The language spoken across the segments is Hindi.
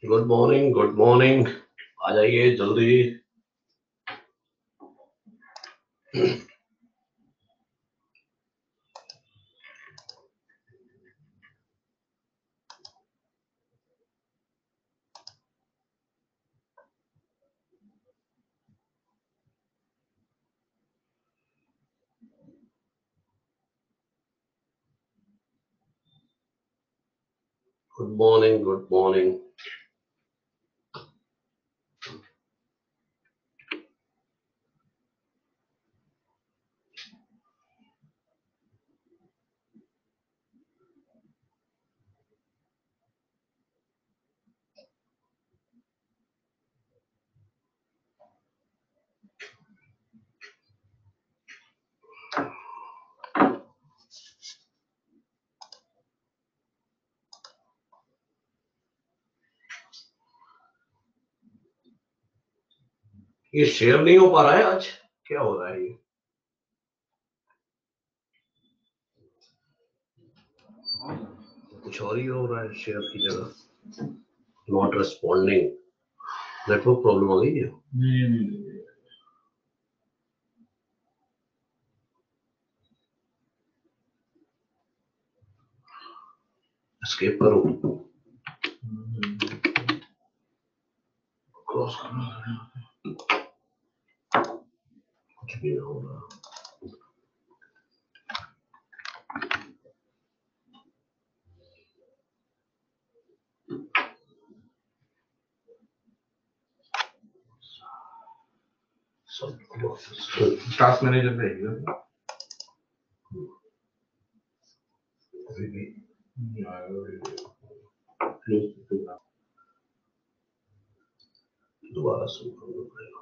Good morning, good morning. आ जाइए जल्दी। Good morning, good morning. ये शेयर नहीं हो पा रहा है आज, क्या हो रहा है ये? कुछ और ही हो रहा है शेयर की जगह। Not responding. नेटवर्क प्रॉब्लम आ गई है। नहीं एस्केप करो। क्रॉस करना है। कुछ भी ना हो रहा। टास्क मैनेजर पे आएगा अभी भी दोबारा शुरू करना पड़ेगा।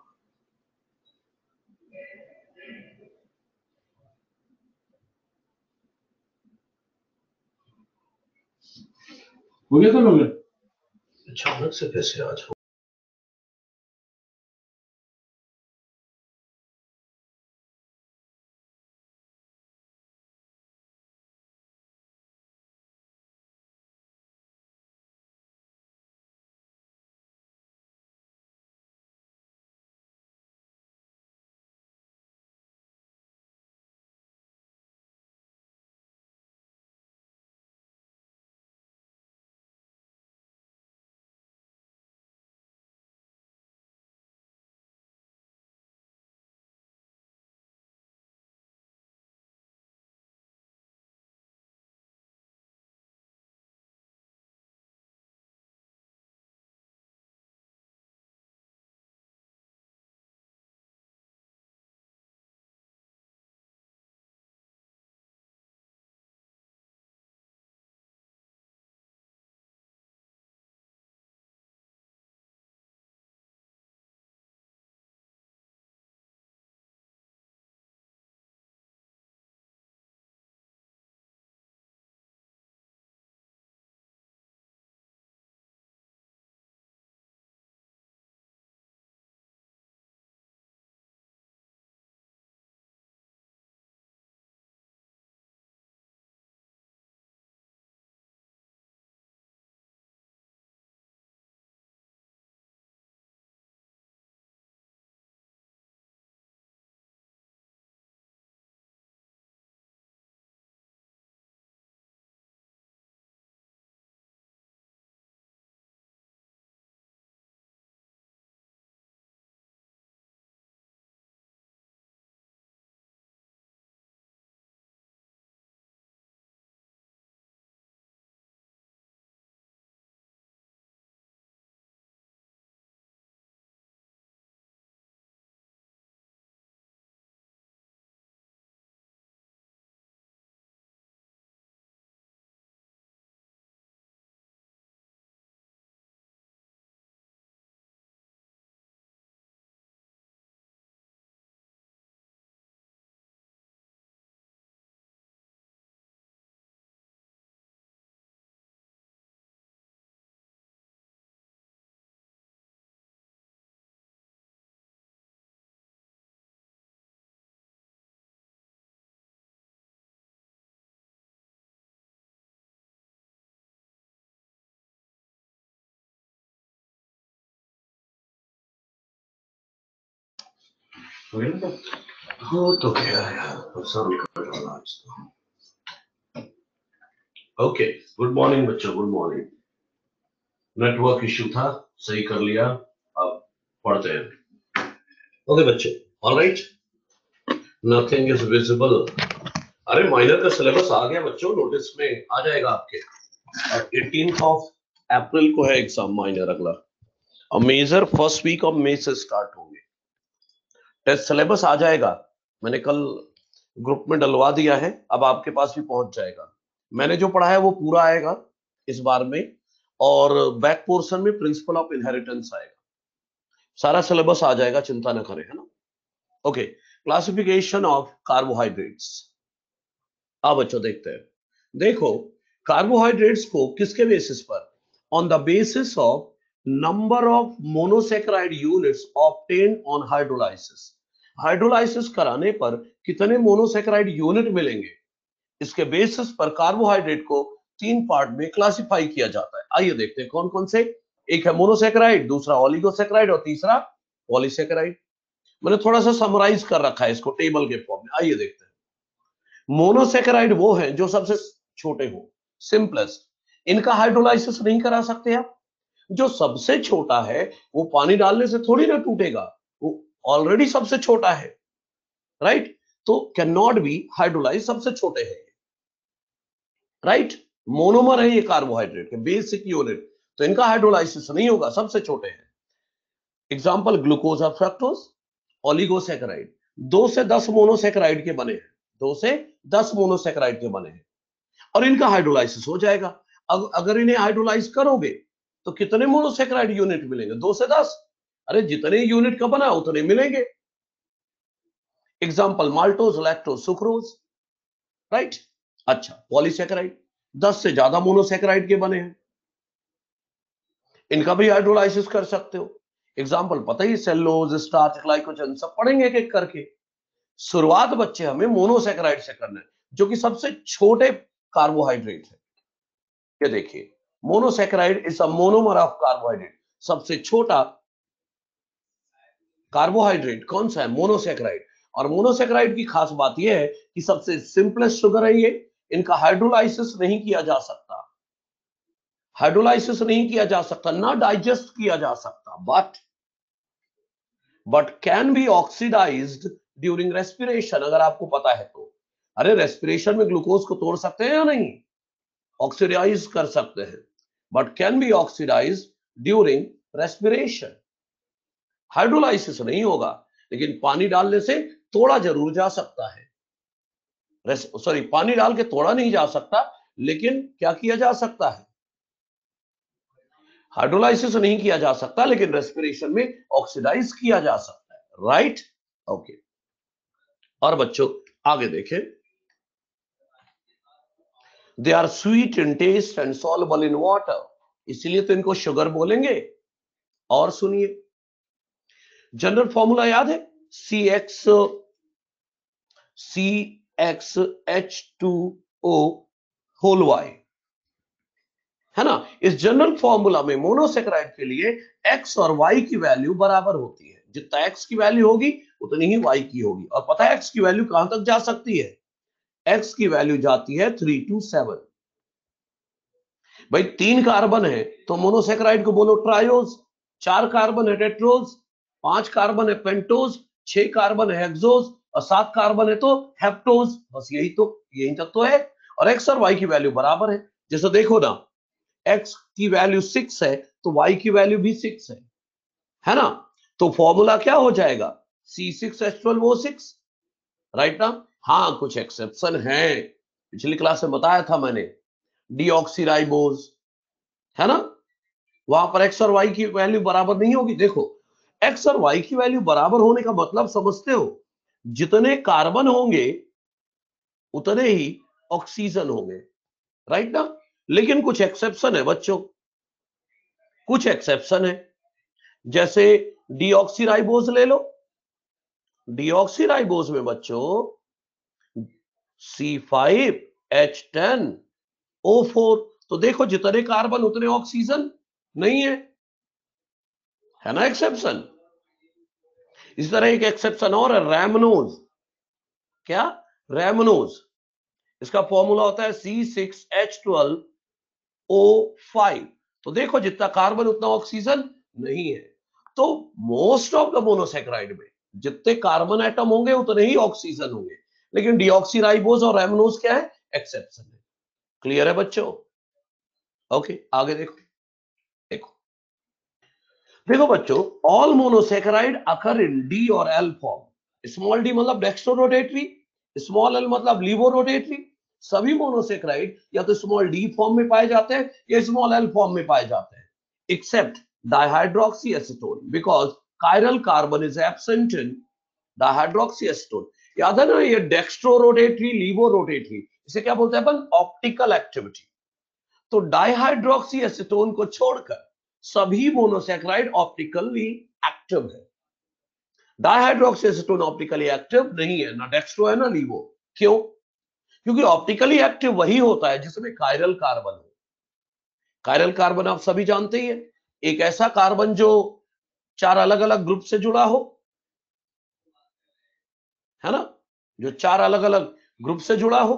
हो गया। तो लोग अचानक से कैसे आज हो हो गया ना? हो तो गया यार, सर निकल रहा आज तो। ओके, गुड मॉर्निंग बच्चों, गुड मॉर्निंग। नेटवर्क इश्यू था, सही कर लिया। अब पढ़ते हैं। ओके बच्चों, ऑलराइट, नथिंग इज विजिबल। अरे माइनर का सिलेबस आ गया बच्चों, नोटिस में आ जाएगा आपके। और 18 ऑफ अप्रैल को है एग्जाम माइनर अगला, और मेजर फर्स्ट वीक ऑफ मई से स्टार्ट होंगे। टेस्ट सिलेबस आ जाएगा, मैंने कल ग्रुप में डलवा दिया है, अब आपके पास भी पहुंच जाएगा। मैंने जो पढ़ा है वो पूरा आएगा इस बार में, और बैक पोर्शन में प्रिंसिपल ऑफ इनहेरिटेंस आएगा। सारा सिलेबस आ जाएगा, चिंता न करें, है ना। Okay, classification of carbohydrates. अब बच्चों देखते हैं। देखो, कार्बोहाइड्रेट्स को किसके बेसिस पर? On the basis of number of monosaccharide units obtained on hydrolysis. Hydrolysis कराने पर कितने मोनोसेकेराइड यूनिट मिलेंगे, इसके बेसिस पर कार्बोहाइड्रेट को 3 पार्ट में क्लासिफाई किया जाता है। आइए देखते हैं कौन कौन से। एक है मोनोसेकेराइड, दूसरा ओलिगोसेकेराइड, और तीसरा पॉलीसेकेराइड। मैंने थोड़ा सा समराइज कर रखा है इसको टेबल के फॉर्म में, आइए देखते हैं। मोनोसेकेराइड वो है जो सबसे छोटे हो, सिंपलेस्ट, इनका हाइड्रोलाइसिस नहीं करा सकते आप। जो सबसे छोटा है वो पानी डालने से थोड़ी ना टूटेगा, वो ऑलरेडी सबसे छोटा है, राइट। तो कैन नॉट बी हाइड्रोलाइज, सबसे छोटे है, राइट। मोनोमर है ये कार्बोहाइड्रेट के बेसिक यूनिट, तो इनका हाइड्रोलाइसिस नहीं होगा, सबसे छोटे हैं। एग्जांपल ग्लूकोज और फ्रक्टोज। ओलिगोसेकेराइड 2 से 10 मोनोसेकेराइड के बने हैं, 2 से 10 मोनोसेकेराइड के बने हैं, और इनका हाइड्रोलाइसिस हो जाएगा। अगर इन्हें हाइड्रोलाइज करोगे तो कितने मोनोसेकेराइड यूनिट मिलेंगे? 2 से 10। अरे जितने यूनिट का बना उतने मिलेंगे। Example maltose, lactose, sucrose, right. अच्छा, पॉलीसेकेराइड 10 से ज्यादा मोनोसेकेराइड के बने हैं, इनका भी हाइड्रोलाइसिस कर सकते हो। एग्जांपल पता ही, सेलुलोज, स्टार्च, ग्लाइकोजन, सब पढ़ेंगे एक एक करके। शुरुआत बच्चे हमें मोनोसेकेराइड से करना है, जो कि सबसे छोटे कार्बोहाइड्रेट है। ये देखिए, monosaccharide is a monomer of carbohydrate. सबसे छोटा कार्बोहाइड्रेट कौन सा है? मोनोसेकेराइड। और मोनोसेकेराइड की खास बात यह है कि सबसे सिंपलेस्ट शुगर है ये, इनका हाइड्रोलाइसिस नहीं किया जा सकता, हाइड्रोलाइसिस नहीं किया जा सकता, ना डाइजेस्ट किया जा सकता, but can be oxidized during respiration, अगर आपको पता है तो। अरे रेस्पिरेशन में ग्लूकोज को तोड़ सकते हैं या नहीं? ऑक्सीडाइज कर सकते हैं, but can be oxidize during respiration. Hydrolysis नहीं होगा, लेकिन पानी डालने से तोड़ा जरूर जा सकता है। सॉरी, पानी डाल के तोड़ा नहीं जा सकता, लेकिन क्या किया जा सकता है? हाइड्रोलाइसिस नहीं किया जा सकता, लेकिन रेस्पिरेशन में ऑक्सीडाइज किया जा सकता है, राइट। ओके, और बच्चों आगे देखें। They are sweet in taste and soluble in water, इसलिए तो इनको शुगर बोलेंगे। और सुनिए, जनरल फॉर्मूला याद है? CxH2O होल y, है ना। इस जनरल फॉर्मूला में मोनोसेकेराइड के लिए x और y की वैल्यू बराबर होती है। जितना x की वैल्यू होगी उतनी ही y की होगी। और पता है x की वैल्यू कहां तक जा सकती है? x की वैल्यू जाती है 3 to 7। भाई 3 कार्बन है तो मोनोसेकेराइड को बोलो ट्रायोज, 4 कार्बन है टेट्रोज, 5 कार्बन है पेंटोज, 6 कार्बन है हेक्सोज, और 7 कार्बन है तो हेप्टोज। बस यही तक तो है। और x और y की वैल्यू बराबर है। जैसे देखो ना, x की वैल्यू 6 है तो y की वैल्यू भी 6 है ना। तो फॉर्मूला क्या हो जाएगा? C6H12O6, राइट ना। हाँ, कुछ एक्सेप्शन है, पिछली क्लास में बताया था मैंने। डीऑक्सीराइबोज, है ना, वहां पर x और y की वैल्यू बराबर नहीं होगी। देखो, x और y की वैल्यू बराबर होने का मतलब समझते हो? जितने कार्बन होंगे उतने ही ऑक्सीजन होंगे, राइट ना। लेकिन कुछ एक्सेप्शन है बच्चों, कुछ एक्सेप्शन है। जैसे डीऑक्सीराइबोज ले लो, डीऑक्सीराइबोज में बच्चों C5H10O4, तो देखो जितने कार्बन उतने ऑक्सीजन नहीं है ना एक्सेप्शन। इस तरह एक एक्सेप्शन और है, रैमनोज। क्या? रैमनोज। इसका फॉर्मूला होता है C6H12O5। तो देखो जितना कार्बन उतना ऑक्सीजन नहीं है। तो मोस्ट ऑफ द मोनोसेक्राइड में जितने कार्बन एटम होंगे उतने ही ऑक्सीजन होंगे, लेकिन डीऑक्सीराइबोज और रैमनोज क्या है? एक्सेप्शन है। क्लियर है बच्चों? ओके, आगे देखो। देखो देखो बच्चों, ऑल मोनोसेक्राइड अकर इन डी और एल फॉर्म। स्मॉल डी मतलब डेक्स्ट्रोरोटेटरी, स्मॉल एल मतलब लीवोरोटेटरी। सभी मोनोसेक्राइड या तो स्मॉल डी फॉर्म में पाए जाते हैं या स्मॉल एल फॉर्म में पाए जाते हैं, except dihydroxy acetone because chiral carbon is absent in dihydroxy acetone. याद है ना, ये डेक्स्ट्रोरोटेटरी लीवोरोटेटरी, इसे क्या बोलते हैं अपन? Optical activity. तो डाइहाइड्रोक्सी एसीटोन को छोड़कर सभी मोनोसेक्राइड ऑप्टिकली एक्टिव है। डाइहाइड्रोक्सी एसीटोन ऑप्टिकली एक्टिव नहीं है, ना डेक्स्ट्रो है ना लीवो। क्यों? क्योंकि ऑप्टिकली एक्टिव वही होता है जिसमें कायरल कार्बन हो। कायरल कार्बन आप सभी जानते ही है, एक ऐसा कार्बन जो 4 अलग अलग ग्रुप से जुड़ा हो, है ना, जो 4 अलग अलग ग्रुप से जुड़ा हो।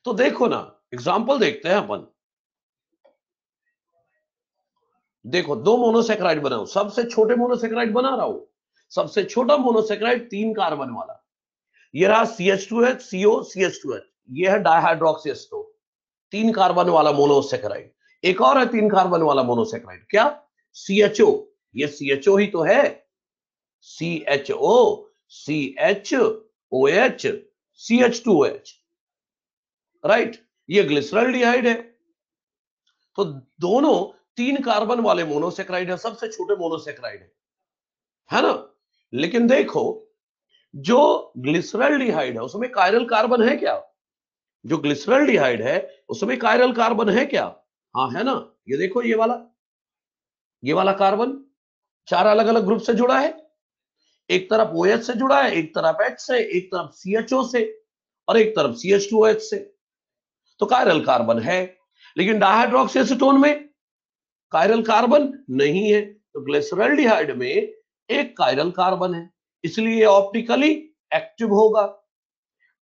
तो देखो ना, एग्जांपल देखते हैं अपन। देखो, 2 मोनोसेक्राइड बनाओ, सबसे छोटे मोनोसेक्राइड बना रहा हूं। सबसे छोटा मोनोसेक्राइड 3 कार्बन वाला, ये रहा CH2H CO CH2H, ये है डाइहाइड्रोक्सी एसीटोन, 3 कार्बन वाला मोनोसेक्राइड। एक और है 3 कार्बन वाला मोनोसेक्राइड, क्या? CHO, ये CHO ही तो है, CHO CHOH CH2OH, राइट? ये ग्लिसरॉल्डिहाइड है। तो दोनों 3 कार्बन वाले मोनोसेक्राइड है, सबसे छोटे मोनोसेक्राइड है ना? लेकिन देखो, जो ग्लिसरॉल्डिहाइड है उसमें कायरल कार्बन है क्या? जो ग्लिसरॉल्डिहाइड है उसमें कायरल कार्बन है क्या? हाँ, है ना। ये देखो, ये वाला कार्बन 4 अलग अलग ग्रुप से जुड़ा है। एक तरफ OH से जुड़ा है, एक तरफ H से, एक तरफ CHO से और एक तरफ CH2OH से। तो कायरल कार्बन है। लेकिन डाइहाइड्रोक्सी एसीटोन में कायरल कार्बन नहीं है। तो ग्लिसरॉल्डिहाइड में एक कायरल कार्बन है, इसलिए ऑप्टिकली एक्टिव होगा।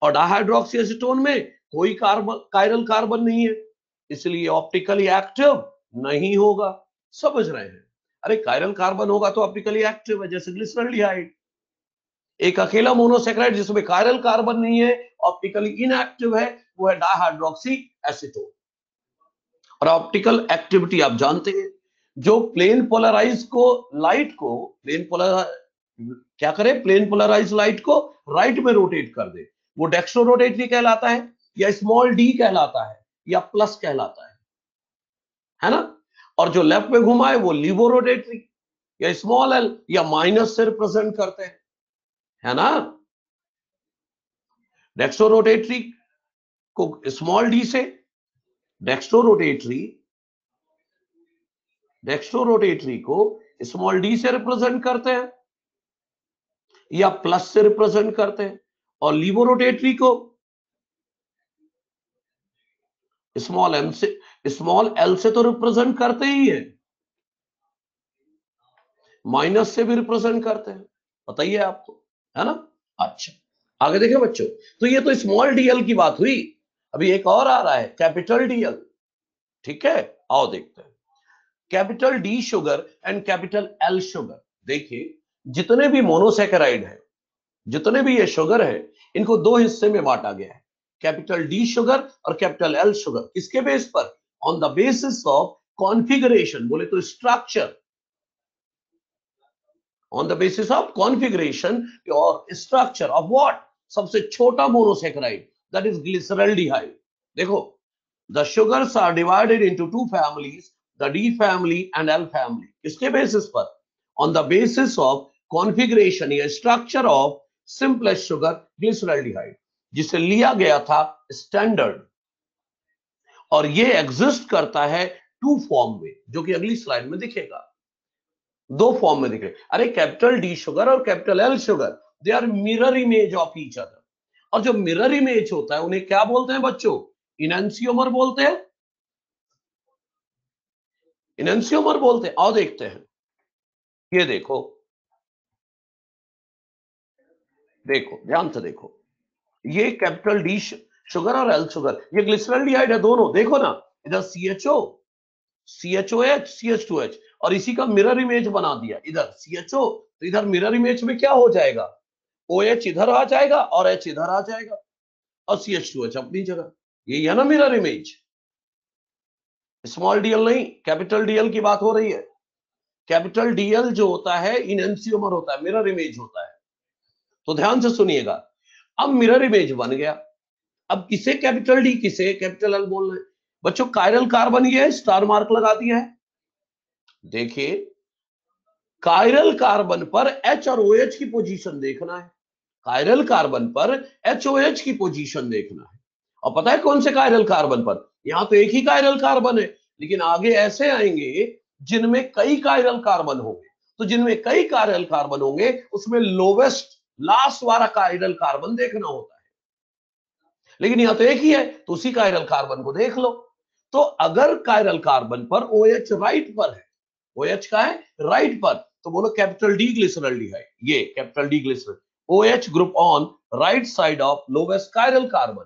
और डाइहाइड्रोक्सी एसीटोन में कोई कायरल कार्बन नहीं है, इसलिए ऑप्टिकली एक्टिव नहीं होगा। समझ रहे हैं? अरे कायरल कार्बन होगा तो ऑप्टिकली एक्टिव है, जैसे ग्लिसरॉल्डिहाइड। एक अकेला मोनोसेक्राइड जिसमें कायरल कार्बन नहीं है, ऑप्टिकली इनएक्टिव है, वो है डाइहाइड्रोक्सी एसीटोन। और ऑप्टिकल एक्टिविटी आप जानते हैं, जो प्लेन पोलराइज को लाइट को प्लेन पोलर क्या करे, प्लेन पोलराइज लाइट को राइट में रोटेट कर दे, वो डेक्स्ट्रोरोटेटरी कहलाता है, या स्मॉल डी कहलाता है, या प्लस कहलाता है ना? और जो लेफ्ट में घुमा है वो लीवोरोटेटरी या स्मॉल एल या माइनस से रिप्रेजेंट करते हैं, है ना? डेक्स्ट्रोरोटेटरी को स्मॉल डी से, डेक्स्ट्रोरोटेटरी डेक्स्ट्रोरोटेटरी को स्मॉल डी से रिप्रेजेंट करते हैं या प्लस से रिप्रेजेंट करते हैं, और लीवोरोटेटरी को स्मॉल एम से, स्मॉल एल से तो रिप्रेजेंट करते ही है, माइनस से भी रिप्रेजेंट करते हैं। बताइए आपको, है ना? अच्छा, आगे देखें बच्चों। तो ये तो स्मॉल डीएल की बात हुई। अभी एक और आ रहा है, कैपिटल डीएल। ठीक है, आओ देखते हैं। Capital D sugar and capital L sugar. देखिए, जितने भी मोनोसेकेराइड है, जितने भी ये शुगर है, इनको 2 हिस्से में बांटा गया है, कैपिटल डी शुगर और कैपिटल एल शुगर। किसके बेस पर? On the basis of configuration, बोले तो structure. On the basis of configuration और स्ट्रक्चर ऑफ व्हाट? सबसे छोटा मोनोसेकेराइड, दैट इज ग्लिसरॉल्डिहाइड। देखो, the sugars are divided into 2 families, the D family and L family. किसके बेसिस पर? On the basis of configuration या structure of simplest sugar glyceraldehyde, जिसे लिया गया था स्टैंडर्ड। और ये एग्जिस्ट करता है 2 फॉर्म में, जो कि अगली स्लाइड में दिखेगा। 2 फॉर्म में दिखेगा। अरे कैपिटल डी शुगर और capital L sugar, they are mirror image of each other. और जो मिरर इमेज होता है उन्हें क्या बोलते हैं बच्चों? इनएंसियोमर बोलते हैं। इनएंसियोमर बोलते हैं। आओ देखते हैं। ये देखो, देखो ध्यान से देखो, ये कैपिटल डी शुगर और एल शुगर, ये ग्लिसरॉल्डिहाइड है दोनों, देखो ना, इधर CHO CHOH CH2H, और इसी का मिरर इमेज बना दिया इधर CHO, तो इधर मिरर इमेज में क्या हो जाएगा, OH इधर आ जाएगा और H इधर आ जाएगा और CH2H अपनी जगह। ये है ना मिरर इमेज। स्मॉल डीएल नहीं, कैपिटल डीएल की बात हो रही है। कैपिटल डीएल जो होता है इनएंसियोमर होता है, मिरर इमेज होता है। तो ध्यान से सुनिएगा, अब मिरर इमेज बन गया, अब किसे कैपिटल डी किसे कैपिटल एल बोल रहे हैं बच्चों। कायरल कार्बन ये है, स्टार मार्क लगा दिया है। देखिए कायरल कार्बन पर H और OH की पोजीशन देखना है, कायरल कार्बन पर HOH की पोजीशन देखना है। और पता है कौन से कायरल कार्बन पर, यहां तो एक ही कायरल कार्बन है, लेकिन आगे ऐसे आएंगे जिनमें कई कायरल कार्बन होंगे। तो जिनमें कई कायरल कार्बन होंगे उसमें लोवेस्ट लास्ट वाला कायरल कार्बन देखना होता है, लेकिन यहां तो एक ही है, तो उसी कायरल कार्बन को देख लो। तो अगर कायरल कार्बन पर OH राइट पर है, OH का है राइट पर, तो बोलो कैपिटल डी ग्लिसरॉल्डिहाइड, ये capital D glycerol, OH group on right side of lowest chiral carbon.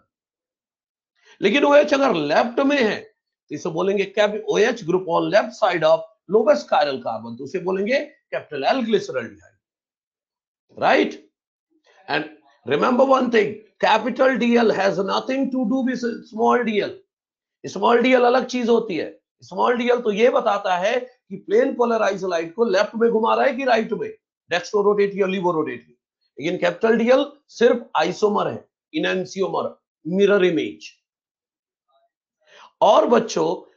लेकिन OH अगर लेफ्ट में है तो इसे बोलेंगे OH group on left side of lowest chiral carbon, तो उसे बोलेंगे capital L glyceraldehyde, right. And remember one thing, capital DL has nothing to do with small dl. Small DL अलग चीज होती है। स्मॉल डीएल तो ये बताता है कि प्लेन पोलराइज लाइट को लेफ्ट में घुमा रहा है कि राइट में, डेक्स्ट्रो रोटेटरी और लिबो रोटेटरी। लेकिन कैपिटल डीएल सिर्फ आइसोमर है, इनएंसियोमर, मिरर इमेज। और बच्चों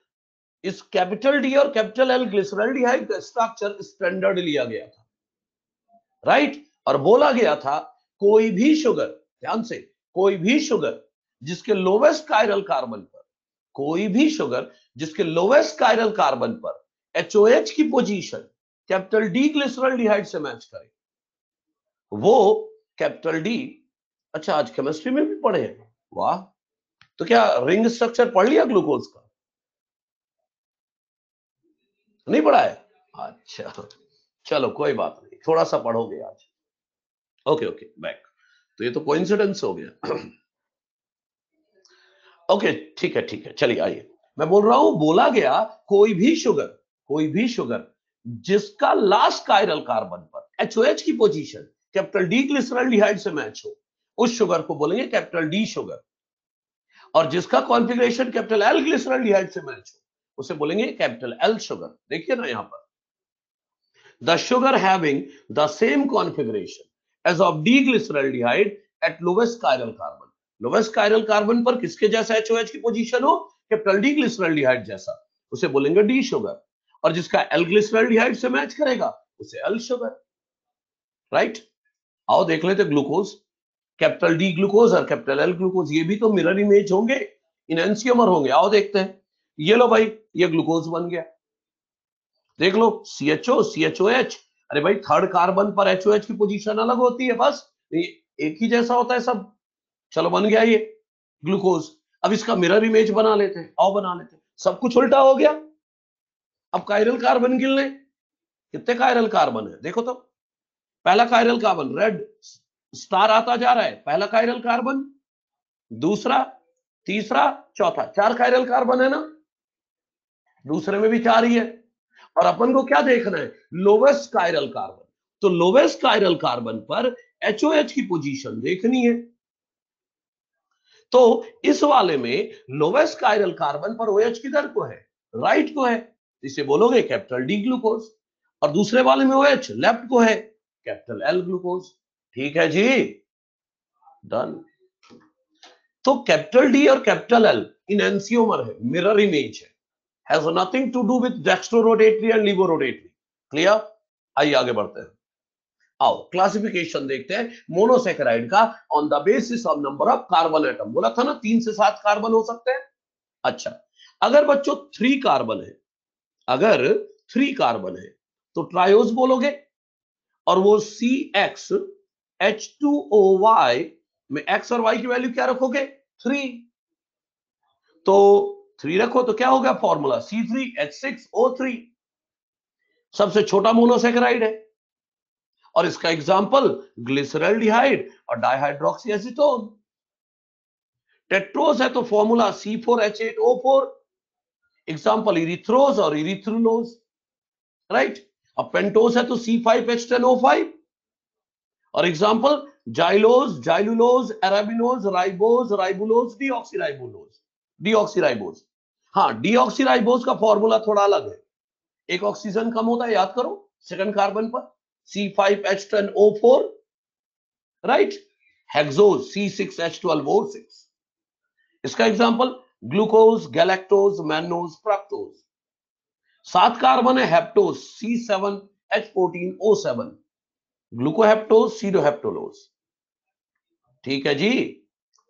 इस कैपिटल डी और कैपिटल एल ग्लिसरॉल्डिहाइड का स्ट्रक्चर स्टैंडर्ड लिया गया था, राइट। और बोला गया था कोई भी शुगर, ध्यान से, कोई भी शुगर जिसके लोवेस्ट कायरल कार्बन पर, कोई भी शुगर जिसके लोवेस्ट कायरल कार्बन पर HOH की पोजीशन कैपिटल डी ग्लिसरॉल्डिहाइड से मैच करे, वो कैपिटल डी। अच्छा आज केमिस्ट्री में भी पढ़े हैं, वाह। तो क्या रिंग स्ट्रक्चर पढ़ लिया ग्लूकोज का, नहीं पढ़ा है? अच्छा चलो कोई बात नहीं, थोड़ा सा पढ़ोगे आज। ओके ओके बैक, तो ये तो कोइंसिडेंस हो गया। ओके ठीक है चलिए आइए, मैं बोल रहा हूं बोला गया कोई भी शुगर जिसका लास्ट कायरल कार्बन पर HOH की पोजीशन कैपिटल डी ग्लिसरॉल्डिहाइड से मैच हो, उस शुगर को बोलेंगे कैपिटल डी शुगर। और जिसका कॉन्फ़िगरेशन कैपिटल एल ग्लिसरॉल्डिहाइड से मैच हो उसे बोलेंगे कैपिटल एल शुगर। देखिए ना यहां पर, the sugar having the same configuration as of D glyceraldehyde at lowest chiral carbon. Lowest chiral carbon पर किसके जैसा HOH की पोजीशन हो, कैपिटल डी ग्लिसरॉल्डिहाइड जैसा, उसे बोलेंगे डी शुगर। और जिसका एल ग्लिसरॉल्डिहाइड से मैच करेगा उसे एल शुगर, राइट। आओ देख लेते ग्लूकोज, कैपिटल डी ग्लूकोज और कैपिटल एल ग्लूकोज, ये भी तो मिरर इमेज होंगे, इनएंसियोमर होंगे। आओ देखते हैं, ये लो भाई, ये ग्लूकोज बन गया, देख लो CHO CHOH। अरे भाई थर्ड कार्बन पर HOH की पोजीशन अलग होती है, बस एक ही जैसा होता है सब। चलो बन गया ये ग्लूकोज। अब इसका मिरर इमेज बना लेते हैं, आओ बना लेते हैं। सब कुछ उल्टा हो गया। अब कायरल कार्बन गिन ले, कितने कायरल कार्बन है देखो तो। पहला कायरल कार्बन रेड स्टार आता जा रहा है, पहला कायरल कार्बन, दूसरा, तीसरा, चौथा, 4 कायरल कार्बन है ना, दूसरे में भी 4 ही है। और अपन को क्या देखना है, लोवेस्ट कायरल कार्बन। तो लोवेस्ट कायरल कार्बन पर HOH की पोजीशन देखनी है। तो इस वाले में लोवेस्ट कायरल कार्बन पर OH किधर को है, राइट को है, इसे बोलोगे कैपिटल डी ग्लूकोज। और दूसरे वाले में OH लेफ्ट को है, कैपिटल एल ग्लूकोज। ठीक है जी, डन। तो कैपिटल डी और कैपिटल एल इनएंसियोमर है, मिरर इमेज है, has nothing to do with dextrorotatory and laevorotatory. Clear? आइए आगे बढ़ते हैं। आओ क्लासिफिकेशन देखते हैं मोनोसेकेराइड का on the basis of number of carbon atom. बोला था ना 3 से 7 कार्बन हो सकते हैं। अच्छा, अगर बच्चों 3 कार्बन है, अगर 3 कार्बन है तो ट्रायोज बोलोगे, और वो CXH2OY में X और Y की वैल्यू क्या रखोगे, 3। तो 3 रखो तो क्या होगा फॉर्मूला, C3H6O3। सबसे छोटा मोनोसेकेराइड है। और इसका एग्जाम्पल ग्लिसरॉल्डिहाइड और डाइहाइड्रोक्सी एसीटोन। टेट्रोज है तो फॉर्मूला C4H8O4, एग्जाम्पल इरिथ्रोज और इरिथ्रुलोज, राइट। अब पेंटोज है तो C5H10O5 और example xylose, xylulose, एराबिनोज, ribose, ribulose, deoxyribose. हाँ, डीऑक्सीराइबोज का फॉर्मूला थोड़ा अलग है, एक ऑक्सीजन कम होता है, याद करो, सेकंड कार्बन पर, C5H10O4, राइट। Hexose C6H12O6। इसका example glucose, galactose, mannose, fructose. 7 carbon है हेप्टोज C7H14O7, ग्लूकोहेप्टोज, सीडोहेप्टोलोज। ठीक है जी।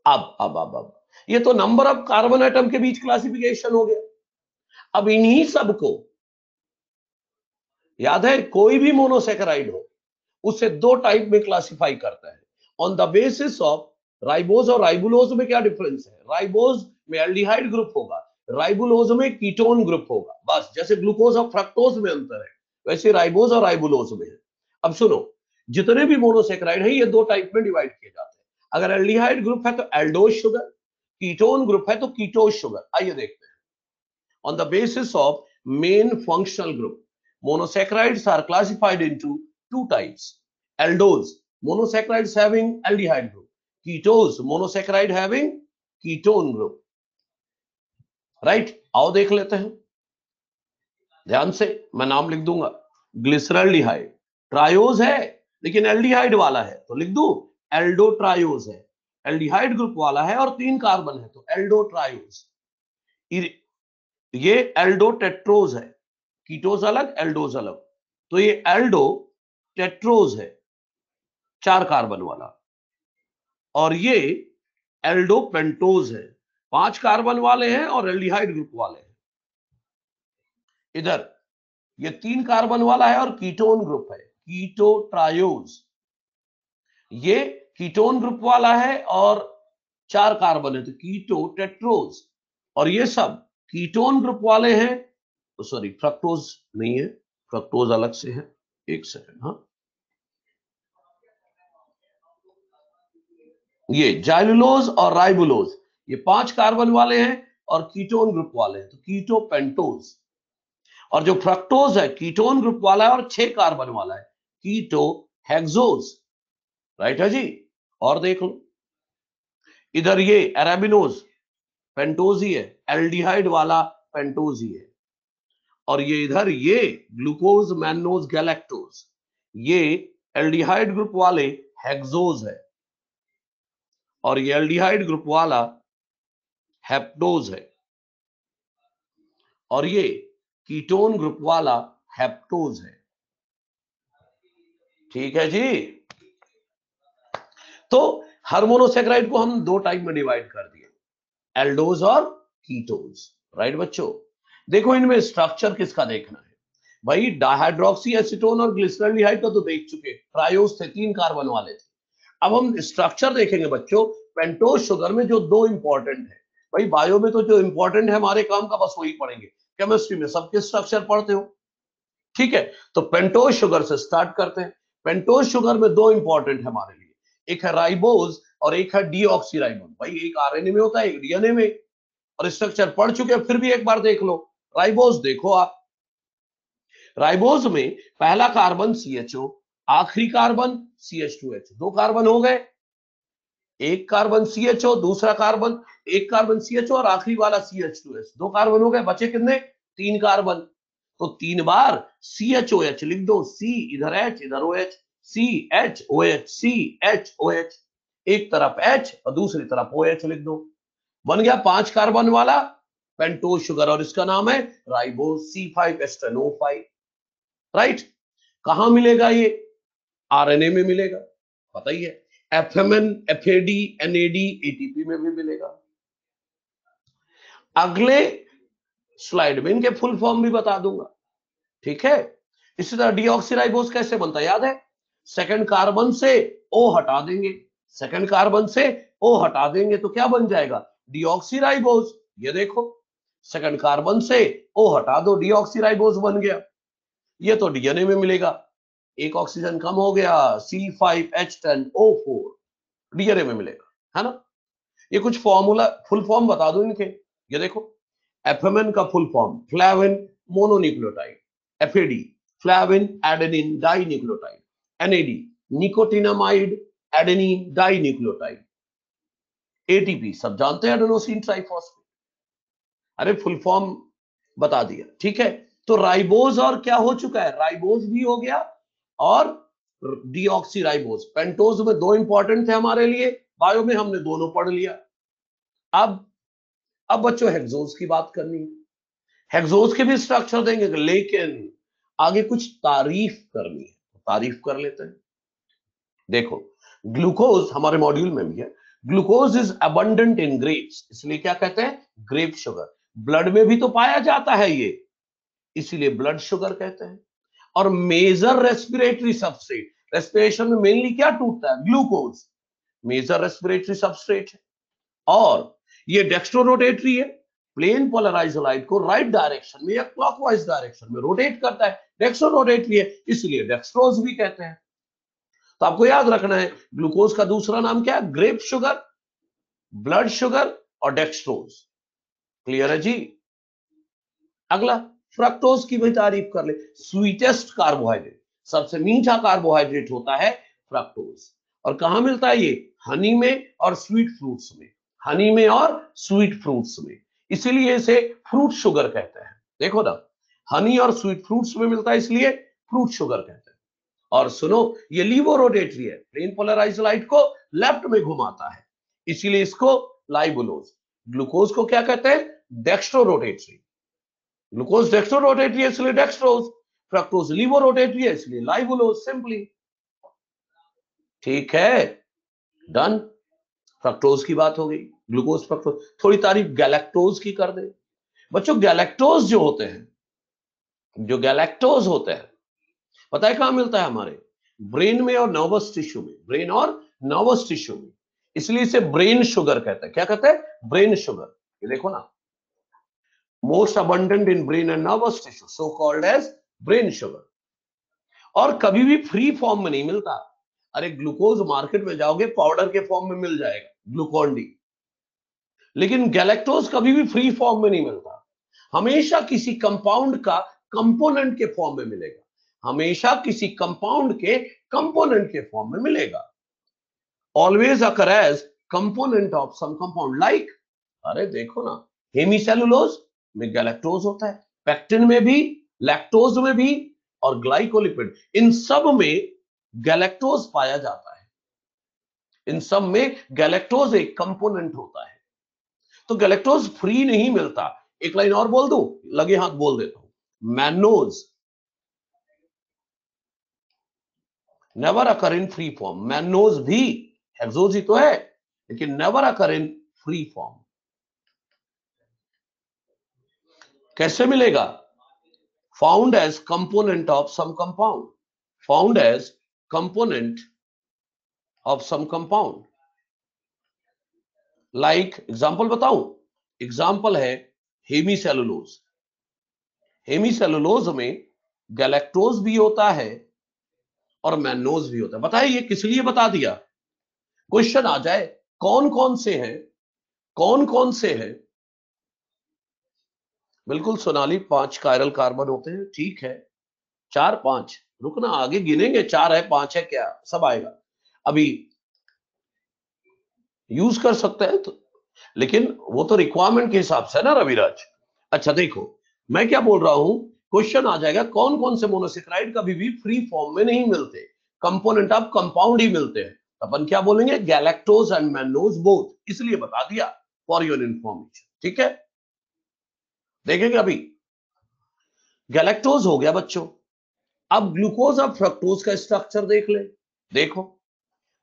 अब ये तो नंबर ऑफ कार्बन एटम के बीच क्लासिफिकेशन हो गया। अब इन्हीं सबको याद है, कोई भी मोनोसेकेराइड हो उसे दो टाइप में क्लासिफाई करता है on the basis of ribose और राइबुलोज में क्या डिफरेंस है। राइबोज में एल्डिहाइड ग्रुप होगा, राइबुलोज में कीटोन ग्रुप होगा, बस। जैसे ग्लूकोज और फ्रक्टोज में अंतर है, वैसे राइबोज और राइबुलोज में है। अब सुनो, जितने भी मोनोसेकेराइड है ये दो टाइप में डिवाइड किए जाते हैं। अगर एल्डिहाइड ग्रुप है तो एल्डोज शुगर, कीटोन ग्रुप है तो कीटोज शुगर। आइए देखते हैं। On the basis of main functional group, monosaccharides are classified into two types: aldose, monosaccharides having aldehyde group; ketones, monosaccharide having ketone group, right। आओ देख लेते हैं ध्यान से, मैं नाम लिख दूंगा। ग्लिसरॉल्डिहाइड ट्रायोज है लेकिन एल्डिहाइड वाला है तो लिख दूं एल्डोट्रायोज है। एल्डिहाइड ग्रुप वाला है और 3 कार्बन है तो एल्डोट्रायोज। ये एल्डोटेट्रोज है, कीटोज अलग, एल्डोज अलग, तो ये एल्डो टेट्रोज है, 4 कार्बन वाला। और ये एल्डोपेंटोज है, 5 कार्बन वाले हैं और एल्डिहाइड ग्रुप वाले हैं। इधर ये 3 कार्बन वाला है और कीटोन ग्रुप है, कीटोट्रायोज। ये कीटोन ग्रुप वाला है और 4 कार्बन है तो कीटोटेट्रोज। और ये सब कीटोन ग्रुप वाले हैं, सॉरी फ्रक्टोज नहीं है, फ्रक्टोज अलग से है, एक सेकंड। हाँ, ये जाइलुलोज और राइबुलोज, ये 5 कार्बन वाले हैं और कीटोन ग्रुप वाले हैं तो कीटोपेंटोज। और जो फ्रक्टोज है कीटोन ग्रुप वाला है और 6 कार्बन वाला है, कीटोहेक्सोज, राइट है जी। और देख लो इधर ये एराबिनोज पेंटोज ही है, एल्डिहाइड वाला पेंटोज ही है। और ये इधर ये ग्लूकोज, मैनोज, गैलेक्टोज, ये एल्डिहाइड ग्रुप वाले हेक्सोज है और ये एल्डिहाइड ग्रुप वाला हेप्टोज है और ये कीटोन ग्रुप वाला हेप्टोज है। ठीक है जी। तो हर मोनोसेकेराइड को हम दो टाइप में डिवाइड कर दिए, एल्डोज और कीटोज, राइट बच्चों। देखो इनमें स्ट्रक्चर किसका देखना है भाई, डाइहाइड्रोक्सी एसीटोन और ग्लिसरॉल्डिहाइड का तो देख चुके, ट्रायोज थे, 3 कार्बन वाले थे। अब हम स्ट्रक्चर देखेंगे बच्चों, पेंटोज शुगर में जो 2 इंपॉर्टेंट है भाई, बायो में तो जो इंपॉर्टेंट है हमारे काम का बस वही पढ़ेंगे, केमिस्ट्री में सबके स्ट्रक्चर पढ़ते हो, ठीक है। तो पेंटोज शुगर से स्टार्ट करते हैं। पेंटोज शुगर में 2 इंपॉर्टेंट है हमारे लिए, एक है राइबोज और एक है डीऑक्सीराइबोज। भाई एक आरएनए में होता है, एक डीएनए में, और स्ट्रक्चर पढ़ चुके हैं, फिर भी एक बार देख लो। राइबोज देखो आप, राइबोज में पहला कार्बन CHO, आखिरी कार्बन CH2H, 2 कार्बन हो गए, एक कार्बन CHO, दूसरा कार्बन, एक कार्बन CHO और आखिरी वाला CH2H, 2 कार्बन हो गए, बचे कितने, 3 कार्बन। तो 3 बार CHOH लिख दो, C इधर H इधर OH, CHOH, CHOH, एक तरफ H और दूसरी तरफ OH लिख दो, बन गया 5 कार्बन वाला पेंटोज शुगर और इसका नाम है राइबोज C5H10O5, राइट। कहां मिलेगा ये, आरएनए में मिलेगा, पता ही है, FMN, FAD, NAD, ATP में भी मिलेगा। अगले स्लाइड में इनके फुल फॉर्म भी बता दूंगा, ठीक है। इसी तरह डीऑक्सीराइबोज कैसे बनता है याद है, सेकंड कार्बन से O हटा देंगे, सेकंड कार्बन से O हटा देंगे तो क्या बन जाएगा, डीऑक्सीराइबोज। ये देखो सेकंड कार्बन से O हटा दो, डीऑक्सीराइबोज बन गया। ये तो डीएनए में मिलेगा, एक ऑक्सीजन कम हो गया, C5H10O4 डीएनए में मिलेगा, है ना। ये कुछ फॉर्मूला, फुल फॉर्म बता दूं इनके। ये देखो, एफएमएन का full form फ्लैविन mononucleotide, FAD फ्लैविन adenine dinucleotide, NAD nicotinamide adenine dinucleotide, ATP सब जानते हैं एडेनोसिन ट्राइफॉस्फेट। अरे फुल फॉर्म बता दिया, ठीक है। तो राइबोज और क्या हो चुका है, राइबोज भी हो गया और डीऑक्सीराइबोज। पेंटोज में दो इंपॉर्टेंट थे हमारे लिए, बायो में हमने दोनों पढ़ लिया। अब बच्चों हेक्सोज की बात करनी है। हेक्सोज के भी स्ट्रक्चर देंगे, लेकिन आगे कुछ तारीफ करनी है, तारीफ कर लेते हैं। देखो, ग्लूकोज हमारे मॉड्यूल में भी है, glucose is abundant in grapes, इसलिए क्या कहते हैं, ग्रेप शुगर। ब्लड में भी तो पाया जाता है ये, इसीलिए ब्लड शुगर कहते हैं। और मेजर रेस्पिरेटरी सबस्ट्रेट, रेस्पिरेशन में मेनली क्या टूटता है, ग्लूकोज, मेजर रेस्पिरेटरी सबस्ट्रेट है। और ये डेक्स्ट्रोरोटेटरी है, प्लेन पोलराइज्ड लाइट को राइट डायरेक्शन में या क्लॉकवाइज डायरेक्शन में रोटेट करता है, डेक्स्ट्रोरोटेटरी है, इसलिए डेक्स्ट्रोज भी कहते हैं। तो आपको याद रखना है, ग्लूकोज का दूसरा नाम क्या है, ग्रेप शुगर, ब्लड शुगर और डेक्स्ट्रोज। क्लियर है जी। अगला, फ्रक्टोज की भी तारीफ कर ले, स्वीटेस्ट कार्बोहाइड्रेट, सबसे मीठा कार्बोहाइड्रेट होता है फ्रक्टोज। और कहां मिलता है ये, हनी में और स्वीट फ्रूट्स में, हनी में और स्वीट फ्रूट्स में, इसीलिए इसे फ्रूट शुगर कहते हैं। देखो ना, हनी और स्वीट फ्रूट्स में मिलता है, इसलिए फ्रूट शुगर कहते हैं। और सुनो, ये लीवो रोटेटरी है, प्लेन पोलराइज्ड लाइट को लेफ्ट में घुमाता है, इसीलिए इसको लाइबुलोज। ग्लूकोज को क्या कहते हैं, dextro rotatory. Glucose dextro rotatory है इसलिए डेक्स्ट्रोज, फ्रक्टोज लीवो रोटेटरी है इसलिए लाइबुलोज, सिंपली। ठीक है, डन। फ्रक्टोज की बात हो गई, ग्लूकोज फ्रक्टोज। थोड़ी तारीफ गैलेक्टोज की कर दे। बच्चों गैलेक्टोज जो होते हैं, जो गैलेक्टोज होते हैं, पता है कहां मिलता है, हमारे ब्रेन में और नर्वस टिश्यू में, ब्रेन और नर्वस टिश्यू में, इसलिए इसे ब्रेन शुगर कहते हैं। क्या कहते हैं, ब्रेन शुगर। ये देखो ना, most abundant in brain and nervous tissue, so called as brain sugar. और कभी भी फ्री फॉर्म में नहीं मिलता। अरे ग्लूकोज मार्केट में जाओगे पाउडर के फॉर्म में मिल जाएगा, ग्लूकॉन डी, लेकिन गैलेक्टोज कभी भी फ्री फॉर्म में नहीं मिलता, हमेशा किसी कंपाउंड का कंपोनेंट के फॉर्म में मिलेगा, हमेशा किसी कंपाउंड के कंपोनेंट के फॉर्म में मिलेगा। Always occur as component of some compound, like, अरे देखो ना, हेमीसेलुलोज में गैलेक्टोज होता है, पेक्टिन में भी, लैक्टोज में भी, और ग्लाइकोलिपिड, इन सब में गैलेक्टोज पाया जाता है। इन सब में गैलेक्टोज एक कंपोनेंट होता है। तो गैलेक्टोज फ्री नहीं मिलता। एक लाइन और बोल दूं, लगे हाथ बोल देता हूं, mannose never occur in free form. Mannose भी हेक्सोज ही तो है, लेकिन never occur in free form. कैसे मिलेगा, found as component of some compound, found as component of some compound. Like example बताऊं, एग्जांपल है हेमीसेलुलोज। हेमीसेलुलोज में गैलेक्टोज भी होता है और मैनोज भी होता है। बताइए ये किस लिए बता दिया, क्वेश्चन आ जाए, कौन कौन से हैं, कौन कौन से हैं। बिल्कुल सोनाली, 5 कायरल कार्बन होते हैं, ठीक है, 4 5, रुकना आगे गिनेंगे, 4 है 5 है, क्या सब आएगा, अभी यूज कर सकते हैं तो, लेकिन वो तो रिक्वायरमेंट के हिसाब से ना रविराज। अच्छा देखो, मैं क्या बोल रहा हूं, क्वेश्चन आ जाएगा कौन कौन से मोनोसेक्राइड कभी भी फ्री फॉर्म में नहीं मिलते, कंपोनेंट ऑफ कंपाउंड ही मिलते हैं। अपन क्या बोलेंगे, गैलेक्टोज एंड मैनोज बोथ, इसलिए बता दिया फॉर योर इंफॉर्मेशन। ठीक है, देखेंगे अभी, गैलेक्टोज हो गया बच्चों। अब ग्लूकोज और फ्रक्टोज का स्ट्रक्चर देख ले। देखो,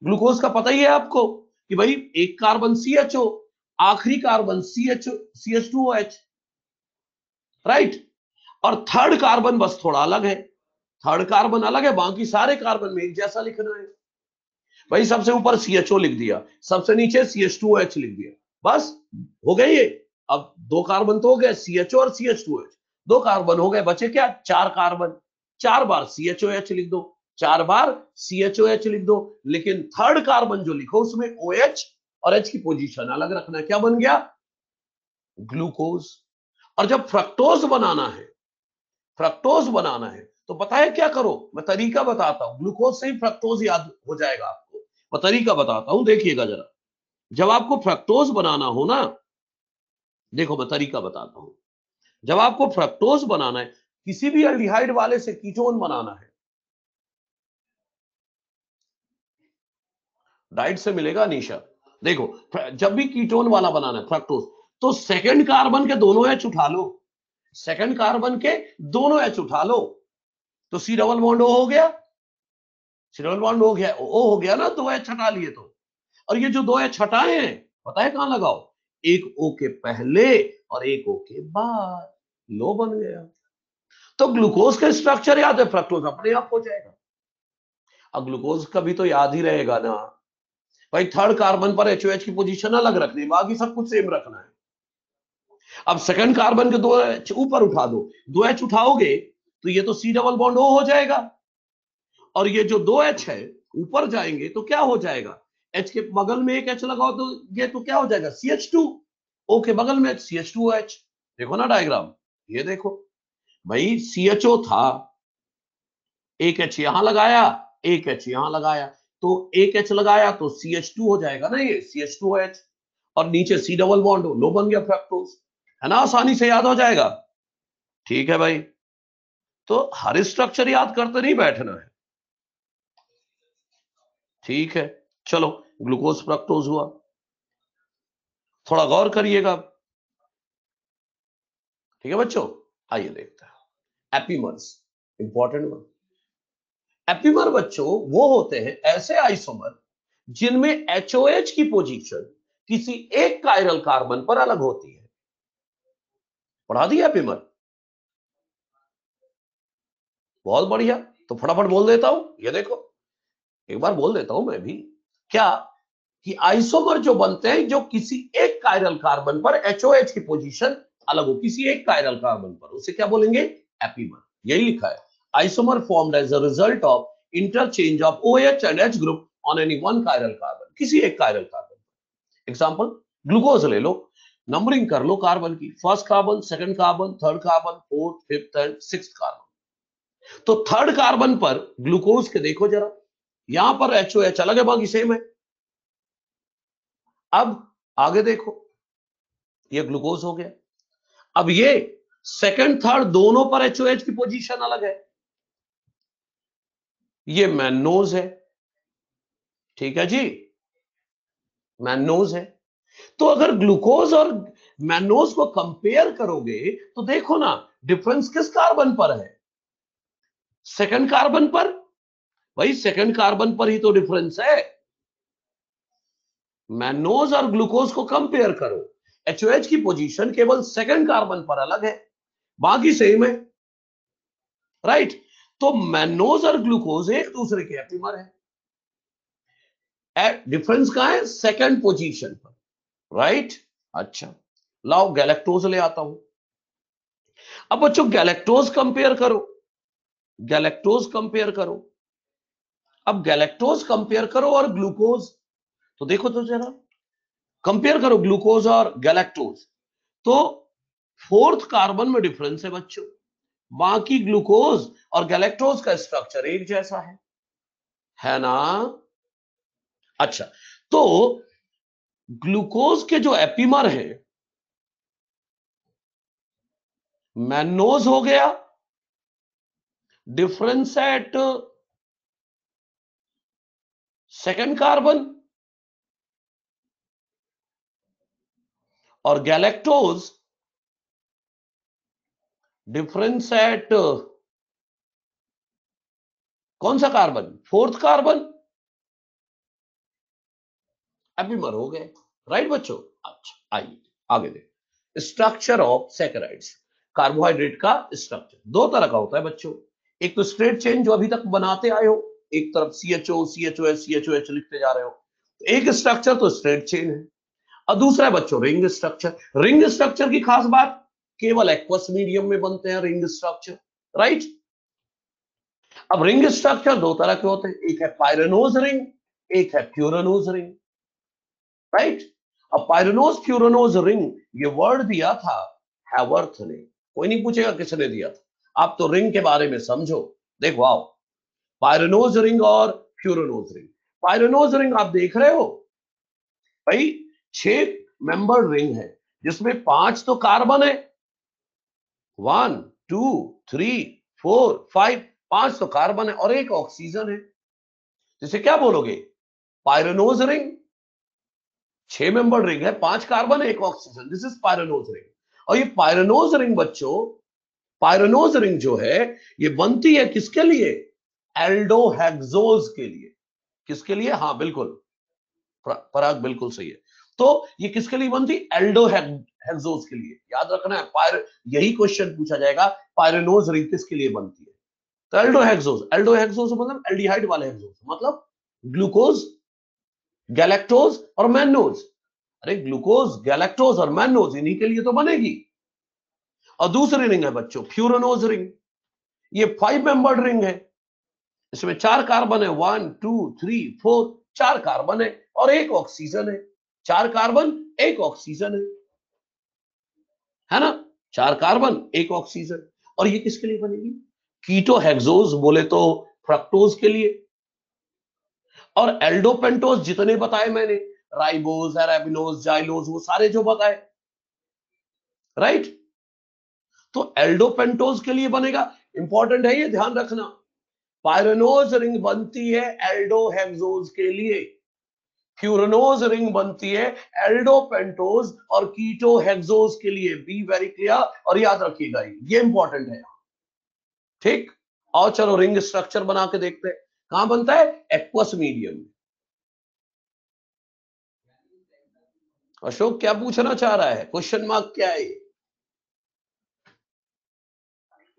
ग्लूकोज का पता ही है आपको कि भाई एक कार्बन CHO, आखिरी कार्बन CH2OH, राइट। और थर्ड कार्बन बस थोड़ा अलग है, थर्ड कार्बन अलग है, बाकी सारे कार्बन में एक जैसा लिखना है। भाई सबसे ऊपर CHO लिख दिया, सबसे नीचे CH2OH लिख दिया, बस हो गए ये। अब 2 कार्बन तो हो गए, CHO और CH2OH, 2 कार्बन हो गए, बचे क्या, 4 कार्बन, 4 बार CHOH लिख दो, 4 बार CHOH लिख दो, लेकिन थर्ड कार्बन जो लिखो उसमें OH और H की पोजीशन अलग रखना है। क्या बन गया? ग्लूकोज। और जब फ्रक्टोज बनाना है तो पता है क्या करो? मैं तरीका बताता हूं, ग्लूकोज से ही फ्रक्टोज याद हो जाएगा आपको। मैं तरीका बताता हूं, देखिएगा जरा। जब आपको फ्रक्टोज बनाना हो ना, देखो मैं तरीका बताता हूं। जब आपको फ्रक्टोज बनाना है, किसी भी एल्डिहाइड वाले से कीटोन बनाना है, डाइट से मिलेगा निशा। देखो, जब भी कीटोन वाला बनाना है फ्रक्टोज, तो सेकंड कार्बन के दोनों एच उठा लो, सेकंड कार्बन के दोनों एच उठा लो, तो सी डबल बॉन्ड ओ हो गया, सी डबल बॉन्ड हो गया, ओ हो गया ना, दो एच हटा लिए तो। और ये जो दो एच हटाए हैं, पता है कहां लगाओ? एक ओ के पहले और एक ओ के बाद, लो बन गया। तो ग्लूकोज का स्ट्रक्चर याद है, फ्रक्टोज अपने आप हो जाएगा। अब ग्लूकोज का भी तो याद ही रहेगा ना भाई, थर्ड कार्बन पर एचओएच की पोजीशन अलग रखनी, बाकी सब कुछ सेम रखना है। अब सेकंड कार्बन के दो एच ऊपर उठा दो, दो एच उठाओगे तो ये तो सी डबल बॉन्ड ओ हो जाएगा, और ये जो दो एच है ऊपर जाएंगे तो क्या हो जाएगा? एच के बगल में एक एच लगाओ तो ये तो क्या हो जाएगा? CH2। ओ के बगल में CH2OH। देखो ना डायग्राम, ये देखो भाई, CHO था, एक एच यहां लगाया, एक एच यहां लगाया, तो एक एच लगाया तो CH2 हो जाएगा ना, ये CH2OH, और नीचे सी डबल बॉन्ड हो, लो बन गया फ्रक्टोज। है ना, आसानी से याद हो जाएगा। ठीक है भाई, तो हर स्ट्रक्चर याद करते नहीं बैठना है। ठीक है, चलो, ग्लूकोज फ्रक्टोज हुआ, थोड़ा गौर करिएगा। ठीक है बच्चों, आइए देखते हैं एपीमर्स, इंपॉर्टेंट वन। एपीमर बच्चों वो होते हैं ऐसे आइसोमर जिनमें एचओएच की पोजीशन किसी एक कायरल कार्बन पर अलग होती है। पढ़ा दिया एपीमर? बहुत बढ़िया, तो फटाफट बोल देता हूं, ये देखो, एक बार बोल देता हूं मैं भी। क्या? कि आइसोमर जो बनते हैं जो किसी एक कायरल कार्बन पर एचओएच की पोजीशन अलग हो, किसी एक कायरल कार्बन पर, उसे क्या बोलेंगे? एपीमर। यही लिखा है, isomer formed as a result of interchange of OH and H group on any one chiral carbon, किसी एक कायरल कार्बन। एग्जांपल, ग्लूकोज ले लो, नंबरिंग कर लो कार्बन की, first carbon, second carbon, third carbon, fourth, fifth and sixth carbon. तो थर्ड कार्बन पर ग्लूकोज के देखो जरा, यहां पर HOH अलग है, बाकी सेम है। अब आगे देखो, ये ग्लूकोज हो गया। अब ये सेकंड थर्ड दोनों पर एचओएच की पोजीशन अलग है, ये मैनोज है। ठीक है जी, मैनोज है। तो अगर ग्लूकोज और मैनोज को कंपेयर करोगे तो देखो ना, डिफरेंस किस कार्बन पर है? सेकंड कार्बन पर। भाई सेकंड कार्बन पर ही तो डिफरेंस है। मैनोज और ग्लूकोज को कंपेयर करो, एचओएच की पोजीशन केवल सेकंड कार्बन पर अलग है, बाकी सेम है। राइट, तो मैनोज और ग्लूकोज एक दूसरे के एपीमर है। डिफरेंस कहां है? सेकंड पोजीशन पर। राइट, अच्छा, लाओ गैलेक्टोज ले आता हूं। अब बच्चों गैलेक्टोज कंपेयर करो, गैलेक्टोज कंपेयर करो। अब गैलेक्टोज कंपेयर करो और ग्लूकोज, तो देखो तो जरा, कंपेयर करो ग्लूकोज और गैलेक्टोज, तो फोर्थ कार्बन में डिफरेंस है बच्चों, बाकी ग्लूकोज और गैलेक्टोज का स्ट्रक्चर एक जैसा है ना? अच्छा, तो ग्लूकोज के जो एपीमर है, मैनोज हो गया, डिफरेंस एट सेकंड कार्बन, और गैलेक्टोज डिफरेंस एट कौन सा कार्बन? फोर्थ कार्बन, एपीमर हो गए। राइट बच्चों, अच्छा आइए आगे देखो, स्ट्रक्चर ऑफ सैकराइड्स। कार्बोहाइड्रेट का स्ट्रक्चर दो तरह का होता है बच्चों, एक तो स्ट्रेट चेन जो अभी तक बनाते आए हो, एक तरफ CHO CHOS CHOH लिखते जा रहे हो, एक स्ट्रक्चर तो स्ट्रेट चेन है, और दूसरा है बच्चों रिंग स्ट्रक्चर। रिंग स्ट्रक्चर की खास बात, केवल एक्वस मीडियम में बनते हैं रिंग स्ट्रक्चर। राइट, अब रिंग स्ट्रक्चर दो तरह के होते हैं, एक है पायरेनोज रिंग, एक है प्यूरेनोज रिंग, राइट। अब पायरेनोज प्यूरेनोज रिंग ये वर्ड दिया था हैवर्थ ने, कोई नहीं पूछेगा किसने दिया था, आप तो रिंग के बारे में समझो। देखो आओ, पायरेनोज रिंग और प्यूरेनोज रिंग। पायरेनोज रिंग आप देख रहे हो भाई, 6 मेंबर रिंग है जिसमें 5 तो कार्बन है, 1 2 3 4 5, 5 तो कार्बन है और एक ऑक्सीजन है, जिसे क्या बोलोगे, पायरेनोज रिंग। 6 मेंबर रिंग है, 5 कार्बन है, एक oxygen, this is pyranose ring. और ये पायरेनोज रिंग बच्चों, पायरेनोज रिंग जो है ये बनती है किसके लिए, एल्डोहेक्सोज के लिए। किसके लिए, हाँ बिल्कुल, पराग बिल्कुल सही है। तो ये किसके लिए बनती, एल्डोहेक्सोज के लिए, याद रखना है। यही क्वेश्चन पूछा जाएगा, पायरेनोज रिंग किसके लिए बनती है। तो एल्डोहेक्सोज, एल्डोहेक्सोज मतलब एल्डिहाइड वाले हेक्सोज, मतलब ग्लूकोज, गैलेक्टोज और मैनोज। अरे ग्लूकोज, गैलेक्टोज और मैनोज इन्हीं के लिए तो बनेगी। और दूसरी रिंग है बच्चों फ्यूरेनोज रिंग, ये 5 मेंबर्ड रिंग है, इसमें 4 कार्बन है, 1 2 3 4, 4 कार्बन है और एक ऑक्सीजन है। 4 कार्बन एक ऑक्सीजन है ना, 4 कार्बन एक ऑक्सीजन। और ये किसके लिए बनेगी, कीटो हेक्सोज बोले तो फ्रक्टोज के लिए। और एल्डोपेंटोज जितने बताए मैंने, राइबोज, अरेबिनोज, जाइलोज, वो सारे जो बताए, राइट। तो एल्डोपेंटोज के लिए बनेगा, इंपॉर्टेंट है ये, ध्यान रखना। पायरेनोज रिंग बनती है एल्डोहेक्सोज के लिए, फ्यूरेनोज रिंग बनती है एल्डोपेंटोज और कीटोहेक्सोज के लिए। बी वेरी क्लियर और याद रखिएगा, ये इंपॉर्टेंट है, ठीक। और चलो रिंग स्ट्रक्चर बना के देखते हैं, कहां बनता है, एक्वस मीडियम। अशोक क्या पूछना चाह रहा है, क्वेश्चन मार्क क्या है ये?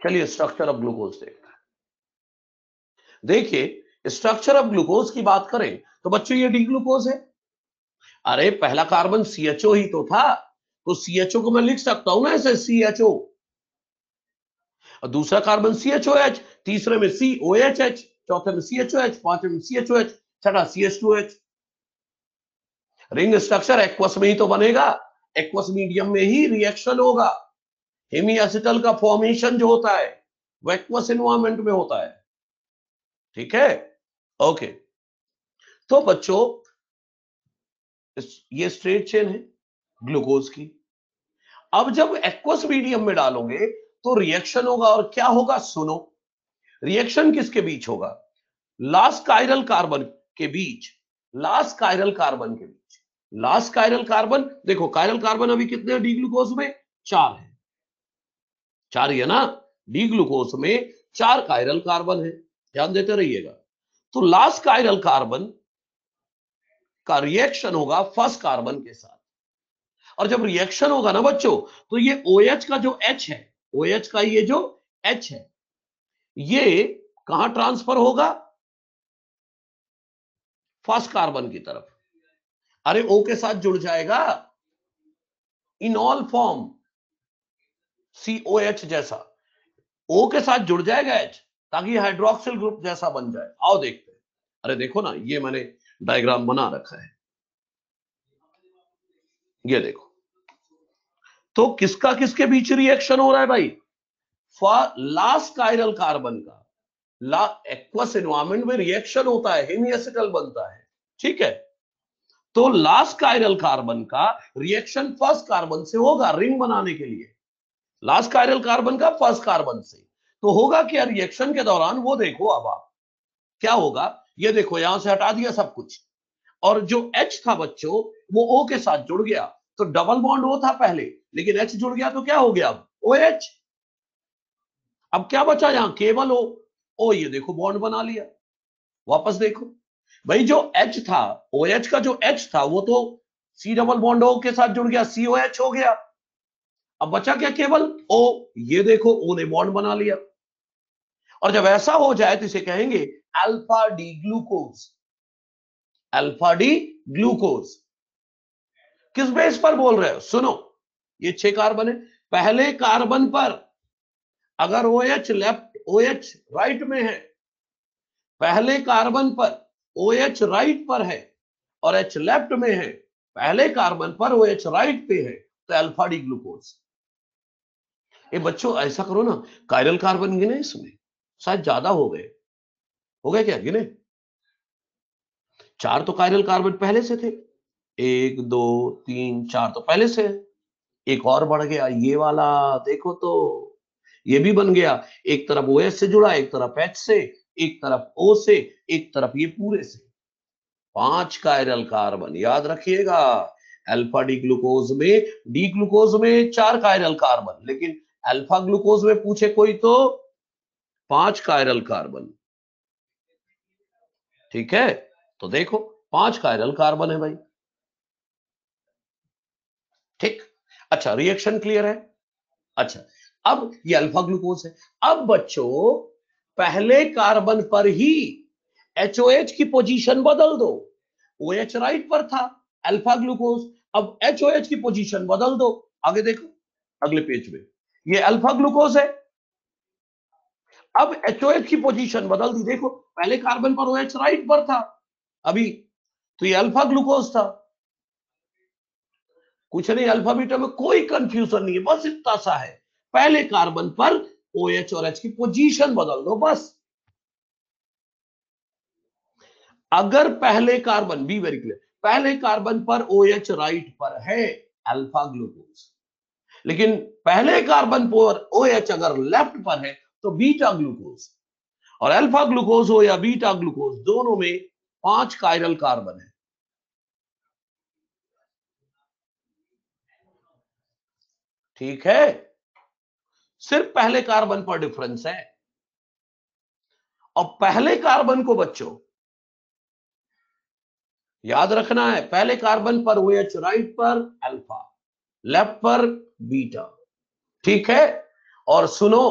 चलिए स्ट्रक्चर ऑफ ग्लूकोज देखते हैं। देखिए स्ट्रक्चर ऑफ ग्लूकोज की बात करें तो बच्चों ये डी ग्लूकोज है। अरे पहला कार्बन सीएचओ ही तो था, तो सीएचओ को मैं लिख सकता हूं ना ऐसे सीएचओ, और दूसरा कार्बन सीएचओएच, तीसरे में सीओएचएच, चौथे में सीएचओएच, पांचवे में सीएचओएच, छठा सीएच2एच। रिंग स्ट्रक्चर एक्वस में ही तो बनेगा, एक्वस मीडियम में ही रिएक्शन होगा। हेमीएसिटल का फॉर्मेशन जो होता है वो एक्वस एनवायरनमेंट में होता है, ठीक है, ओके। तो बच्चों ये स्ट्रेट चेन है ग्लूकोज की। अब जब एक्वस मीडियम में डालोगे तो रिएक्शन होगा, और क्या होगा सुनो, रिएक्शन किसके बीच होगा, लास्ट कायरल कार्बन के बीच, लास्ट कायरल कार्बन के बीच। लास्ट कायरल कार्बन, देखो कायरल कार्बन अभी कितने हैं डी ग्लूकोज में, 4 है, 4 ही है ना, डी ग्लूकोज में 4 कायरल कार्बन है, ध्यान देते रहिएगा। तो लास्ट कायरल कार्बन का रिएक्शन होगा फर्स्ट कार्बन के साथ, और जब रिएक्शन होगा ना बच्चों, तो ये OH का जो H है, OH का ये जो H है, ये कहां ट्रांसफर होगा, फर्स्ट कार्बन की तरफ। अरे O के साथ जुड़ जाएगा, इनॉल फॉर्म COH जैसा, O के साथ जुड़ जाएगा H, ताकि हाइड्रोक्सिल ग्रुप जैसा बन जाए। आओ देखते हैं, अरे देखो ना ये मैंने डायग्राम बना रखा है, ये देखो। तो किसका किसके बीच रिएक्शन हो रहा है भाई, लास्ट कायरल कार्बन का, ला एक्वस एनवायरनमेंट में रिएक्शन होता है, हेमीएसिटल बनता है, ठीक है। तो लास्ट कायरल कार्बन का रिएक्शन फर्स्ट कार्बन से होगा रिंग बनाने के लिए, लास्ट कायरल कार्बन का फर्स्ट कार्बन से। तो होगा क्या रिएक्शन के दौरान, वो देखो अब आप क्या होगा, ये देखो यहां से हटा दिया सब कुछ, और जो H था बच्चों वो O के साथ जुड़ गया, तो डबल बॉन्ड O था पहले, लेकिन H जुड़ गया तो क्या हो गया अब OH। अब क्या बचा यहां, केवल O ये देखो बॉन्ड बना लिया। वापस देखो भाई, जो H था, OH का जो H था वो तो C डबल बॉन्ड O के साथ जुड़ गया, COH हो गया। अब बचा क्या, केवल O, ये देखो O ने बॉन्ड बना लिया। और जब ऐसा हो जाए तो इसे कहेंगे alpha D glucose, alpha D glucose. किस बेस पर बोल रहे हो, सुनो, ये 6 कार्बन है, पहले कार्बन पर अगर OH लेफ्ट, OH राइट में है पहले कार्बन पर OH राइट पर है और H लेफ्ट में है, पहले कार्बन पर OH राइट पे है, तो अल्फा डी ग्लूकोज। ये बच्चों ऐसा करो ना, कायरल कार्बन गिने इसमें, शायद ज्यादा हो गए क्या गिने? 4 तो कायरल कार्बन पहले से थे, 1 2 3 4 तो पहले से है, एक और बढ़ गया ये वाला, देखो तो ये भी बन गया, एक तरफ OH से जुड़ा, एक तरफ H से, एक तरफ O से, एक तरफ ये पूरे से, 5 कायरल कार्बन। याद रखिएगा, अल्फा डी ग्लूकोज में 4 कायरल कार्बन, लेकिन अल्फा ग्लूकोज में पूछे कोई तो 5 कायरल कार्बन। ठीक है, तो देखो 5 कायरल कार्बन है भाई। ठीक, अच्छा रिएक्शन क्लियर है। अच्छा, अब ये अल्फा ग्लूकोज है। अब बच्चों पहले कार्बन पर ही HOH की पोजीशन बदल दो, OH राइट पर था, अल्फा ग्लूकोज, अब HOH की पोजीशन बदल दो, आगे देखो अगले पेज में, ये अल्फा ग्लूकोज है, अब HOH की पोजीशन बदल दी, देखो पहले कार्बन पर OH राइट पर था अभी, तो ये अल्फा ग्लूकोज था। कुछ नहीं, अल्फा बीटा में कोई कंफ्यूजन नहीं है, बस इतना सा है, पहले कार्बन पर OH और H की पोजीशन बदल दो बस। अगर पहले कार्बन, बी वेरी क्लियर, पहले कार्बन पर OH राइट पर है, अल्फा ग्लूकोज, लेकिन पहले कार्बन पर OH अगर लेफ्ट पर है तो बीटा ग्लूकोज, और अल्फा ग्लूकोज हो या बीटा ग्लूकोज दोनों में 5 कायरल कार्बन है। ठीक है, सिर्फ पहले कार्बन पर डिफरेंस है, और पहले कार्बन को बच्चों याद रखना है, पहले कार्बन पर OH राइट पर अल्फा, लेफ्ट पर बीटा। ठीक है, और सुनो,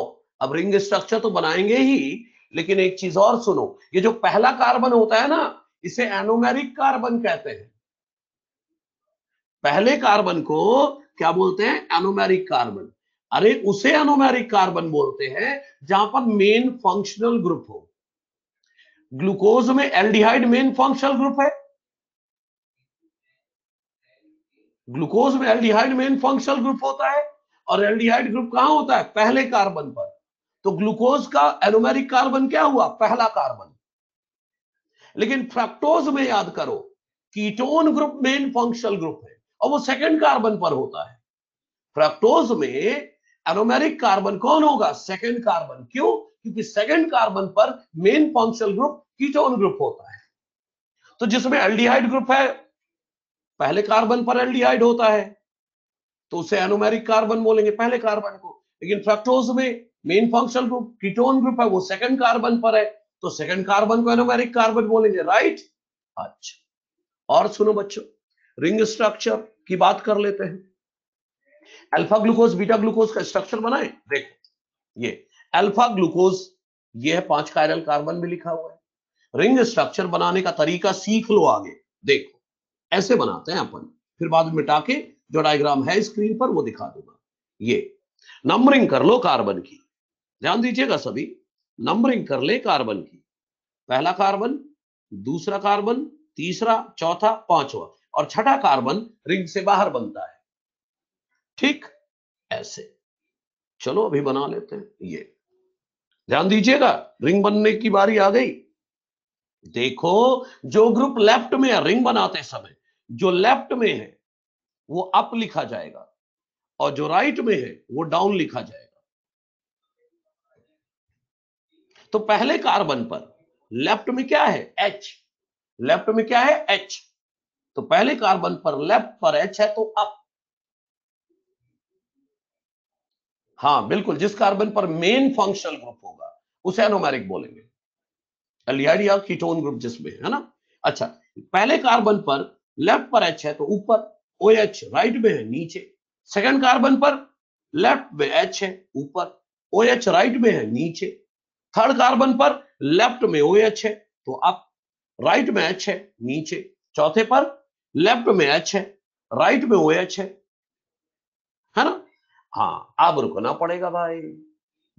अब रिंग स्ट्रक्चर तो बनाएंगे ही, लेकिन एक चीज और सुनो, ये जो पहला कार्बन होता है ना, इसे एनोमेरिक कार्बन कहते हैं। पहले कार्बन को क्या बोलते हैं? Anomeric carbon. अरे उसे एनोमेरिक कार्बन बोलते हैं जहां पर मेन फंक्शनल ग्रुप हो। ग्लूकोज में एल्डिहाइड मेन फंक्शनल ग्रुप है, ग्लूकोज में एल्डिहाइड मेन फंक्शनल ग्रुप होता है, और एल्डिहाइड ग्रुप कहां होता है? पहले कार्बन पर। तो ग्लूकोज का एरोमेरिक कार्बन क्या हुआ? पहला कार्बन। लेकिन फ्रक्टोज में याद करो, ketone group main functional group है और वो सेकंड कार्बन पर होता है। फ्रक्टोज में एरोमेरिक कार्बन कौन होगा? Second carbon. क्यों? क्योंकि सेकंड कार्बन पर main functional group ketone group होता है। तो जिसमें एल्डिहाइड ग्रुप है, पहले कार्बन पर एल्डिहाइड होता है, तो उसे एनोमेरिक कार्बन बोलेंगे पहले कार्बन को। लेकिन फ्रक्टोज में main functional group ketone group है, वो सेकंड कार्बन पर है, तो सेकंड कार्बन को एनोमेरिक कार्बन बोलेंगे, राइट? अच्छा, और सुनो बच्चों, रिंग स्ट्रक्चर की बात कर लेते हैं। अल्फा ग्लूकोज बीटा ग्लूकोज का स्ट्रक्चर बनाए, देखो ये अल्फा ग्लूकोज, ये है 5 कायरल कार्बन भी लिखा हुआ है। रिंग स्ट्रक्चर बनाने का तरीका सीख लो आगे, देखो ऐसे बनाते हैं अपन, फिर बाद में मिटा के जो डायग्राम है स्क्रीन पर वो दिखा दूंगा। ये नंबरिंग कर लो कार्बन की, ध्यान दीजिएगा सभी, नंबरिंग कर ले कार्बन की, पहला कार्बन, दूसरा कार्बन, तीसरा, चौथा, पांचवा, और छठा कार्बन रिंग से बाहर बनता है। ठीक, ऐसे चलो अभी बना लेते हैं। ये ध्यान दीजिएगा, रिंग बनने की बारी आ गई। देखो, जो ग्रुप लेफ्ट में है, रिंग बनाते समय जो लेफ्ट में है वो अप लिखा जाएगा, और जो राइट में है वो डाउन लिखा जाएगा। तो पहले कार्बन पर लेफ्ट में क्या है? H, लेफ्ट में क्या है? H, तो पहले कार्बन पर लेफ्ट पर H है तो अप। हाँ बिल्कुल, जिस कार्बन पर मेन फंक्शनल ग्रुप होगा उसे एनोमेरिक बोलेंगे, एल्डिहाइड या कीटोन ग्रुप जिसमें है ना। अच्छा, पहले कार्बन पर लेफ्ट पर H है तो ऊपर, OH राइट में है नीचे। सेकंड कार्बन पर लेफ्ट में H है ऊपर, OH राइट में है नीचे। थर्ड कार्बन पर लेफ्ट में OH है तो अप, राइट में H है नीचे। चौथे पर लेफ्ट में H है, राइट में OH है ना। हाँ, अब रुकना पड़ेगा भाई।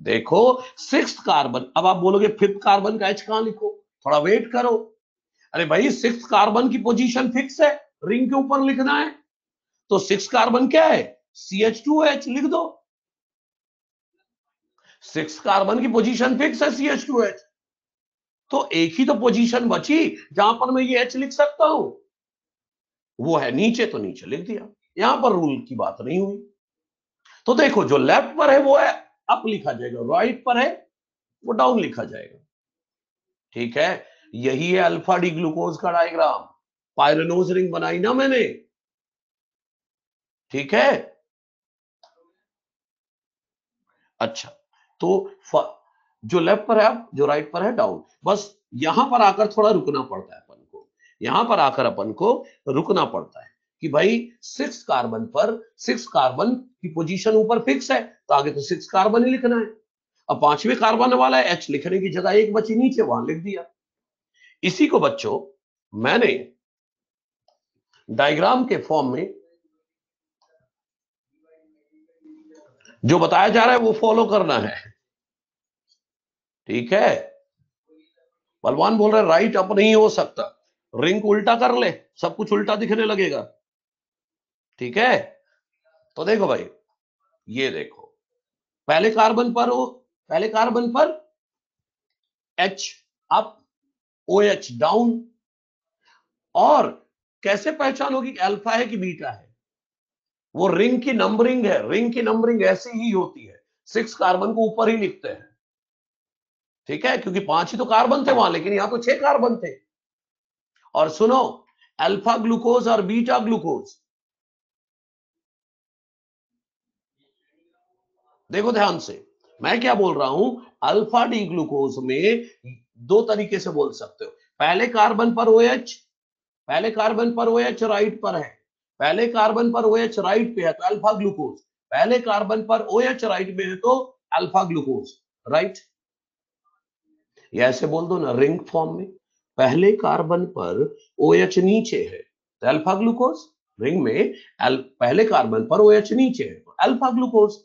देखो सिक्स्थ कार्बन, अब आप बोलोगे फिफ्थ कार्बन का H कहां लिखो, थोड़ा वेट करो। अरे भाई 6 कार्बन की पोजीशन फिक्स है, रिंग के ऊपर लिखना है, तो 6 कार्बन क्या है, CH2H लिख दो। 6 कार्बन की पोजीशन फिक्स है CH2H, तो एक ही तो पोजीशन बची जहां पर मैं ये H लिख सकता हूं, वो है नीचे, तो नीचे लिख दिया। यहां पर रूल की बात नहीं हुई। तो देखो जो लेफ्ट पर है वो है अप लिखा जाएगा, राइट पर है वो डाउन लिखा जाएगा। ठीक है, यही है अल्फा डी ग्लूकोज का डायग्राम। पायरेनोज रिंग बनाई ना मैंने, ठीक है। अच्छा, तो जो लेफ्ट पर है अप, जो राइट पर है डाउन। बस यहां पर आकर थोड़ा रुकना पड़ता है अपन को, यहां पर आकर अपन को रुकना पड़ता है कि भाई 6 कार्बन पर 6 कार्बन की पोजीशन ऊपर फिक्स है, तो आगे तो 6 कार्बन ही लिखना है। अब 5वें कार्बन वाला है H लिखने की जगह एक बची नीचे, वहां लिख दिया। इसी को बच्चों मैंने डायग्राम के फॉर्म में जो बताया जा रहा है वो फॉलो करना है, ठीक है। बलवान बोल रहे राइट अप नहीं हो सकता, रिंग को उल्टा कर ले, सब कुछ उल्टा दिखने लगेगा, ठीक है। तो देखो भाई, ये देखो पहले कार्बन पर पहले कार्बन पर H अप, OH डाउन। और कैसे पहचान होगी कि अल्फा है कि बीटा है, वो रिंग की नंबरिंग है, रिंग की नंबरिंग ऐसी ही होती है, 6 कार्बन को ऊपर ही लिखते हैं, ठीक है, क्योंकि 5 ही तो कार्बन थे वहां, लेकिन यहां तो 6 कार्बन थे। और सुनो, अल्फा ग्लूकोज और बीटा ग्लूकोज, देखो ध्यान से, मैं क्या बोल रहा हूं, अल्फा डी ग्लूकोज में दो तरीके से बोल सकते हो। पहले कार्बन पर OH, पहले कार्बन पर OH राइट पर है, पहले कार्बन पर OH राइट पे है तो अल्फा ग्लूकोज, पहले कार्बन पर OH राइट में है तो अल्फा ग्लूकोज, राइट। ये ऐसे बोल दो ना रिंग फॉर्म में, पहले कार्बन पर OH नीचे है तो अल्फा ग्लूकोज, रिंग में पहले कार्बन पर OH नीचे है तो अल्फा ग्लूकोज।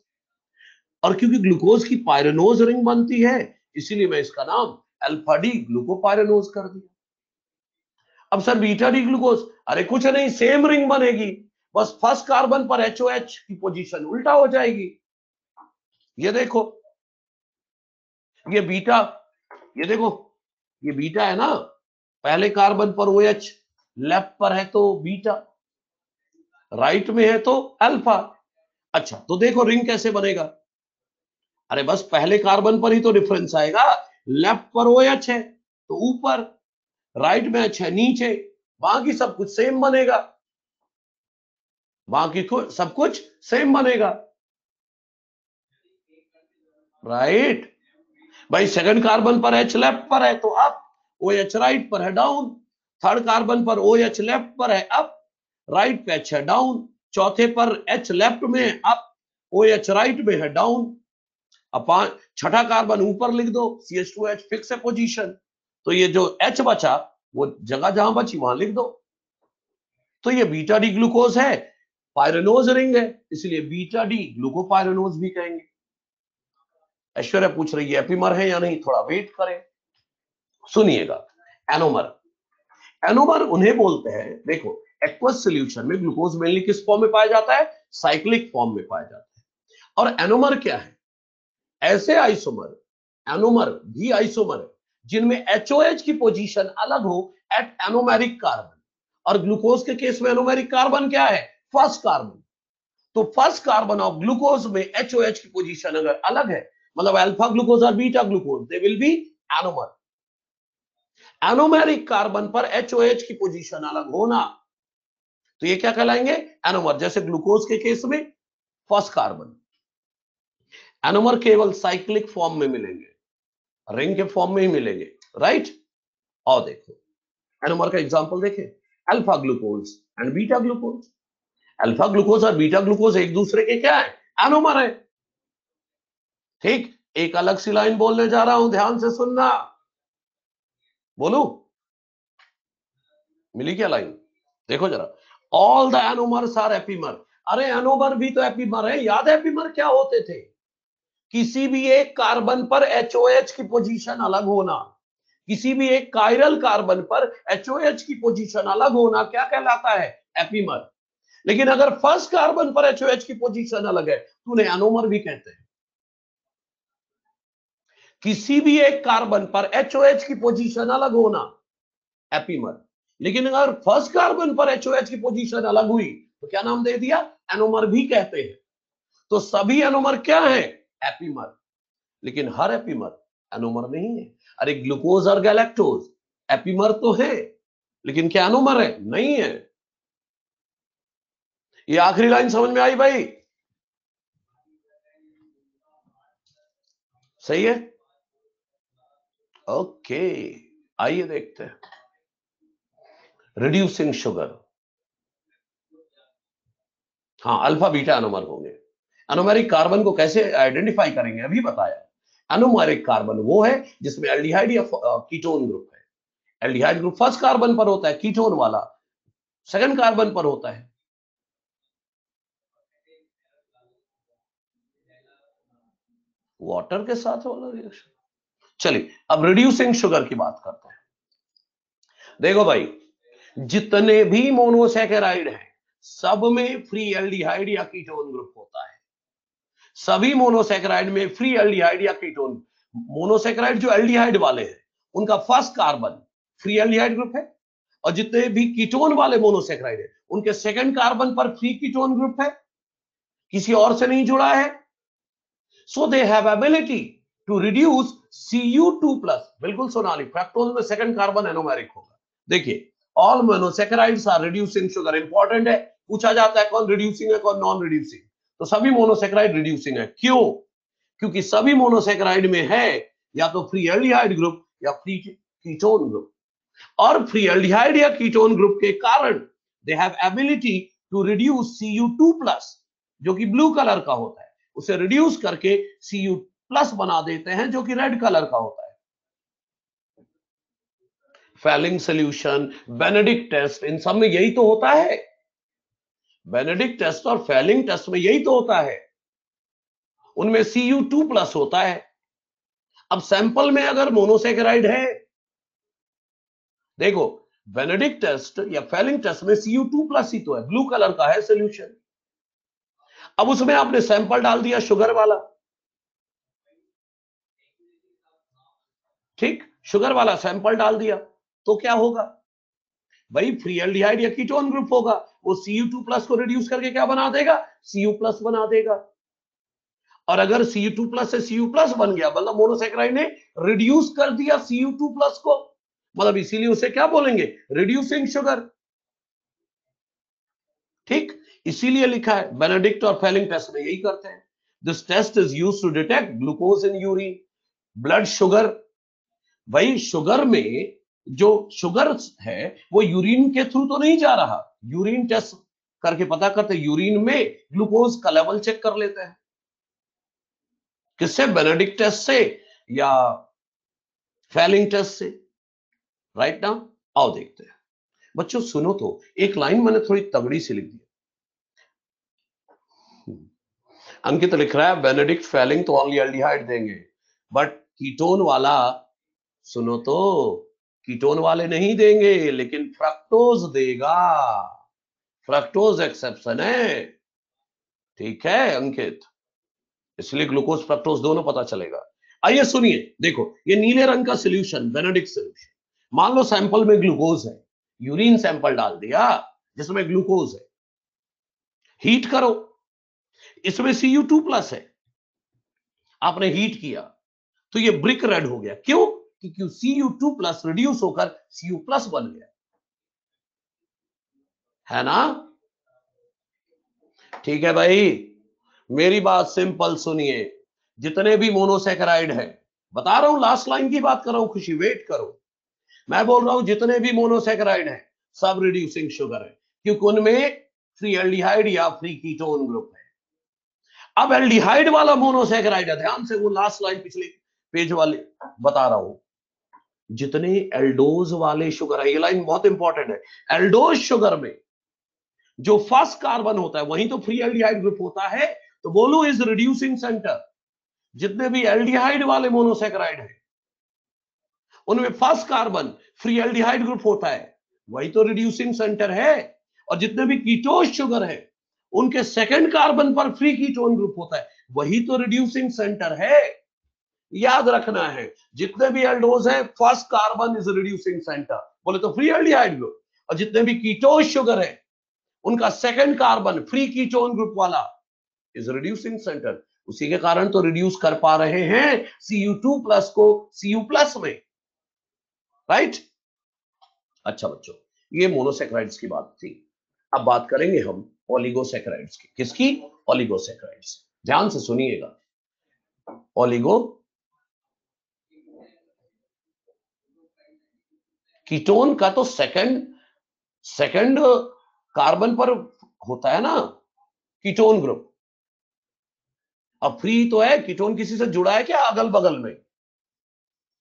और क्योंकि ग्लूकोज की पायरेनोज रिंग बनती है, इसीलिए मैं इसका नाम अल्फा डी ग्लूकोपायरेनोज कर दिया। अब सर बीटा डी ग्लूकोज, अरे कुछ नहीं, सेम रिंग बनेगी, बस फर्स्ट कार्बन पर HOH की पोजीशन उल्टा हो जाएगी। ये देखो, ये बीटा, ये देखो, ये बीटा है ना, पहले कार्बन पर OH लेफ्ट पर है तो बीटा, राइट में है तो अल्फा। अच्छा, तो देखो रिंग कैसे बनेगा, अरे बस पहले कार्बन पर ही तो डिफरेंस आएगा, लेफ्ट पर OH है तो ऊपर, राइट में H है नीचे, बाकी सब कुछ सेम बनेगा, बाकी सब कुछ सेम बनेगा, राइट। भाई सेकंड कार्बन पर H लेफ्ट पर है तो अप, OH राइट पर है डाउन, थर्ड कार्बन पर OH लेफ्ट पर है अप, राइट पे H है डाउन, चौथे पर H लेफ्ट में है अप, OH राइट में है डाउन। अब छठा कार्बन ऊपर लिख दो, CH2H फिक्स है पोजीशन, तो ये जो H बचा वो जगह जहां बची वहां लिख दो। तो ये बीटा डी ग्लूकोज है, पायरेनोज रिंग है, इसलिए बीटा डी ग्लूकोपायरेनोज भी कहेंगे। ऐश्वर्या पूछ रही है एपिमर है या नहीं, थोड़ा वेट करें, सुनिएगा। एनोमर, एनोमर उन्हें बोलते हैं, देखो एक्वस सॉल्यूशन में ग्लूकोज मेनली किस फॉर्म में पाया जाता है, साइक्लिक फॉर्म में पाया जाता है। और एनोमर क्या है, ऐसे आइसोमर, एनोमर भी आइसोमर है जिनमें HOH की पोजीशन अलग हो एट एनोमेरिक कार्बन, और ग्लूकोज के केस में एनोमेरिक कार्बन क्या है, फर्स्ट कार्बन। तो फर्स्ट कार्बन ऑफ ग्लूकोज में HOH की पोजीशन अगर अलग है, मतलब अल्फा ग्लूकोज और beta glucose, they will be anomer. Anomeric carbon पर HOH की पोजीशन अलग होना, तो ये क्या कहलाएंगे, एनोमर। जैसे ग्लूकोज के केस में फर्स्ट कार्बन, एनोमर केवल साइक्लिक फॉर्म में मिलेंगे, रिंग के फॉर्म में ही मिलेंगे, राइट। और देखो एनोमर का एग्जांपल देखें, alpha glucose and beta glucose, alpha glucose और बीटा ग्लूकोज एक दूसरे के क्या है, एनोमर है, ठीक। एक अलग सी लाइन बोलने जा रहा हूं, ध्यान से सुनना, बोलू, मिली क्या लाइन, देखो जरा, all the anomers are epimer. अरे एनोमर भी तो एपिमर है, याद है एपिमर क्या होते थे, किसी भी एक कार्बन पर HOH की पोजीशन अलग होना, किसी भी एक कायरल कार्बन पर HOH की पोजीशन अलग होना क्या कहलाता है? एपीमर। लेकिन अगर फर्स्ट कार्बन पर HOH की पोजीशन अलग है तो उन्हें एनोमर भी कहते हैं। किसी भी एक कार्बन पर HOH की पोजीशन अलग होना एपीमर। लेकिन अगर फर्स्ट कार्बन पर HOH की पोजीशन अलग हुई तो क्या नाम दे दिया? एनोमर भी कहते हैं। तो सभी एनोमर क्या है? एपीमर। लेकिन हर एपीमर एनोमर नहीं है। अरे ग्लूकोज और गैलेक्टोज एपीमर तो है, लेकिन क्या एनोमर है? नहीं है। ये आखिरी लाइन समझ में आई भाई? सही है, ओके। आइए देखते हैं रिड्यूसिंग शुगर। हाँ, अल्फा बीटा एनोमर होंगे। एनोमेरिक कार्बन को कैसे आइडेंटिफाई करेंगे अभी बताया। एनोमेरिक कार्बन वो है जिसमें एल्डिहाइड या कीटोन ग्रुप है। एल्डिहाइड ग्रुप फर्स्ट कार्बन पर होता है, कीटोन वाला सेकंड कार्बन पर होता है। वाटर के साथ वाला रिएक्शन। चलिए अब रिड्यूसिंग शुगर की बात करते हैं। देखो भाई, जितने भी मोनोसैकेराइड हैं सब में फ्री एल्डिहाइड या कीटोन ग्रुप होता है। सभी मोनोसैकेराइड में फ्री एल्डिहाइड या कीटोन। मोनोसैकेराइड जो एल्डिहाइड वाले हैं उनका first carbon free aldehyde group है, और जितने भी कीटोन वाले मोनोसैकेराइड है उनके सेकंड कार्बन पर फ्री कीटोन ग्रुप है, किसी और से नहीं जुड़ा है। So they have ability to reduce Cu2+। बिल्कुल सोनाली, फ्रक्टोज में सेकंड कार्बन एनोमेरिक होगा। देखिए, all monosaccharides are reducing sugar. Important है, पूछा जाता है कौन रिड्यूसिंग है कौन नॉन रिड्यूसिंग। तो सभी मोनोसैकेराइड रिड्यूसिंग है। क्यों? क्योंकि सभी मोनोसैकेराइड में है या तो फ्री एल्डिहाइड ग्रुप या फ्री कीटोन ग्रुप, और फ्री एल्डिहाइड या कीटोन ग्रुप के कारण they have ability to reduce Cu2+, जो कि ब्लू कलर का होता है, उसे रिड्यूस करके Cu+ बना देते हैं जो कि रेड कलर का होता है। फेलिंग सोल्यूशन, बेनेडिक्ट टेस्ट, इन सब में यही तो होता है। बेनेडिक्ट टेस्ट और फेलिंग टेस्ट में यही तो होता है, उनमें Cu2+ होता है। अब सैंपल में अगर मोनोसैकेराइड है, देखो बेनेडिक्ट टेस्ट या फेलिंग टेस्ट में Cu2+ ही तो है, ब्लू कलर का है सोल्यूशन। अब उसमें आपने सैंपल डाल दिया शुगर वाला, ठीक, शुगर वाला सैंपल डाल दिया तो क्या होगा भाई? फ्री एल्डिहाइड या कीटोन ग्रुप होगा, वो Cu2+ को रिड्यूस करके क्या बना देगा? Cu+ बना देगा। और अगर Cu2+ से Cu+ बन गया मतलब मोनोसैकेराइड ने रिड्यूस कर दिया Cu2+ को, मतलब इसीलिए उसे क्या बोलेंगे? Reducing sugar. ठीक, इसीलिए लिखा है बेनेडिक्ट और फेलिंग टेस्ट में यही करते हैं। This test is used to detect glucose in urine, blood sugar. भाई शुगर में जो शुगर है वो यूरिन के थ्रू तो नहीं जा रहा, यूरिन टेस्ट करके पता करते, यूरिन में ग्लूकोज का लेवल चेक कर लेते हैं। किससे? बेनेडिक्ट टेस्ट से या फेलिंग टेस्ट से। राइट नाउ आओ देखते हैं। बच्चों सुनो तो, एक लाइन मैंने थोड़ी तगड़ी से लिख दी। अंकित लिख रहा है बेनेडिक्ट फेलिंग तो ओनली एल्डिहाइड देंगे, बट कीटोन वाला, सुनो तो, कीटोन वाले नहीं देंगे लेकिन फ्रक्टोज देगा। फ्रक्टोज एक्सेप्शन है, ठीक है अंकित, इसलिए ग्लूकोज फ्रक्टोज दोनों पता चलेगा। आइए सुनिए, देखो ये नीले रंग का सोल्यूशन बेनेडिक्ट सोल्यूशन, मान लो सैंपल में ग्लूकोज है, यूरिन सैंपल डाल दिया जिसमें ग्लूकोज है, हीट करो, इसमें Cu2+ है, आपने हीट किया तो ये ब्रिक रेड हो गया। क्यों? क्योंकि Cu2+ रिड्यूस होकर Cu+ बन गया, है ना? ठीक है भाई, मेरी बात सिंपल सुनिए। जितने भी मोनोसैकेराइड है, बता रहा हूं लास्ट लाइन की बात कर रहा हूं, खुशी वेट करो। मैं बोल रहा हूं जितने भी मोनोसैकेराइड है सब रिड्यूसिंग शुगर है, क्योंकि उनमें फ्री एल्डिहाइड या फ्री कीटोन ग्रुप है। अब एल्डिहाइड वाला मोनोसैकेराइड है, ध्यान से वो लास्ट लाइन पिछले पेज वाले बता रहा हूं, जितने एल्डोज वाले शुगर है, ये लाइन बहुत इंपॉर्टेंट है, एल्डोज शुगर में जो फर्स्ट कार्बन होता है वहीं तो फ्री एल्डिहाइड ग्रुप होता है, तो बोलो इज रिड्यूसिंग सेंटर। जितने भी एल्डिहाइड वाले मोनोसैकेराइड हैं उनमें first carbon free aldehyde group होता है, वही तो रिड्यूसिंग सेंटर है। और जितने भी कीटोस शुगर है उनके सेकंड कार्बन पर फ्री कीटोन ग्रुप होता है, वही तो रिड्यूसिंग सेंटर है। याद रखना है, जितने भी एल्डोज है first carbon is reducing centre, बोले तो फ्री एल्डिहाइड ग्रुप। और जितने भी कीटोस शुगर है उनका second carbon free ketone group वाला इज रिड्यूसिंग सेंटर। उसी के कारण तो रिड्यूस कर पा रहे हैं Cu2+ को Cu+ में, राइट। अच्छा बच्चों, ये मोनोसेक्राइड्स की बात थी। अब बात करेंगे हम ओलिगोसेक्राइड्स की। किसकी? ओलिगोसेक्राइड्स। ध्यान से सुनिएगा। ओलिगो कीटोन का तो सेकंड कार्बन पर होता है ना कीटोन ग्रुप। अब फ्री तो है, कीटोन किसी से जुड़ा है क्या? अगल बगल में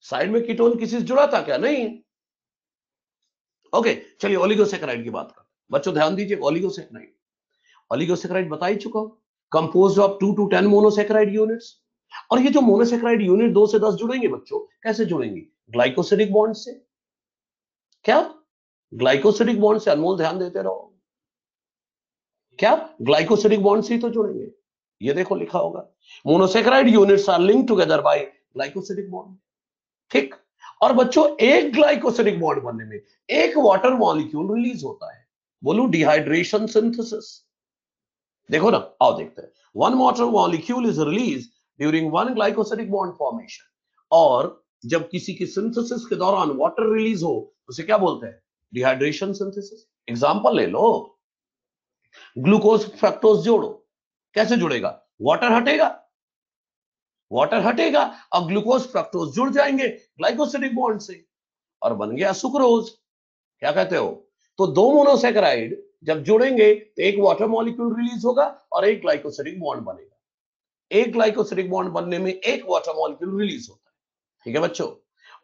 साइड में कीटोन किसी से जुड़ा था क्या? नहीं। ओके, चलिए ओलिगोसेक्राइड की बात करते हैं। बच्चों ध्यान दीजिए, ओलिगोसेक्राइड बता ही चुका हूं, composed of 2 to 10 monosaccharide units. और ये जो मोनोसेक्राइड यूनिट 2 से 10 जुड़ेंगे बच्चों, कैसे जुड़ेंगे? ग्लाइकोसिडिक बॉन्ड से। क्या? ग्लाइकोसिडिक बॉन्ड से। अनमोल ध्यान देते रहो। क्या? ग्लाइकोसिडिक बॉन्ड से ही तो जुड़ेंगे। ये देखो लिखा होगा, monosaccharide units are linked together by glycosidic bond. ठीक। और बच्चों एक ग्लाइकोसिडिक बॉन्ड बनने में एक वाटर मॉलिक्यूल रिलीज होता है। बोलूं डिहाइड्रेशन सिंथेसिस। देखो ना, आओ देखते हैं। One water molecule is release during one glycosidic bond formation. और जब किसी की सिंथेसिस के दौरान वाटर रिलीज हो उसे क्या बोलते हैं? Dehydration synthesis. एग्जांपल ले लो, ग्लूकोज फ्रक्टोज जोड़ो, कैसे जुड़ेगा? वाटर हटेगा और ग्लूकोज फ्रक्टोज जुड़ जाएंगे ग्लाइकोसिडिक बॉन्ड से और बन गया सुक्रोज। क्या कहते हो? तो दो मोनोसेक्राइड जब जुड़ेंगे तो एक वाटर मॉलिक्यूल रिलीज होगा और एक ग्लाइकोसिडिक बॉन्ड बनेगा। एक ग्लाइकोसिडिक बॉन्ड बनने में एक वाटर मॉलिक्यूल रिलीज होता है। ठीक है बच्चों।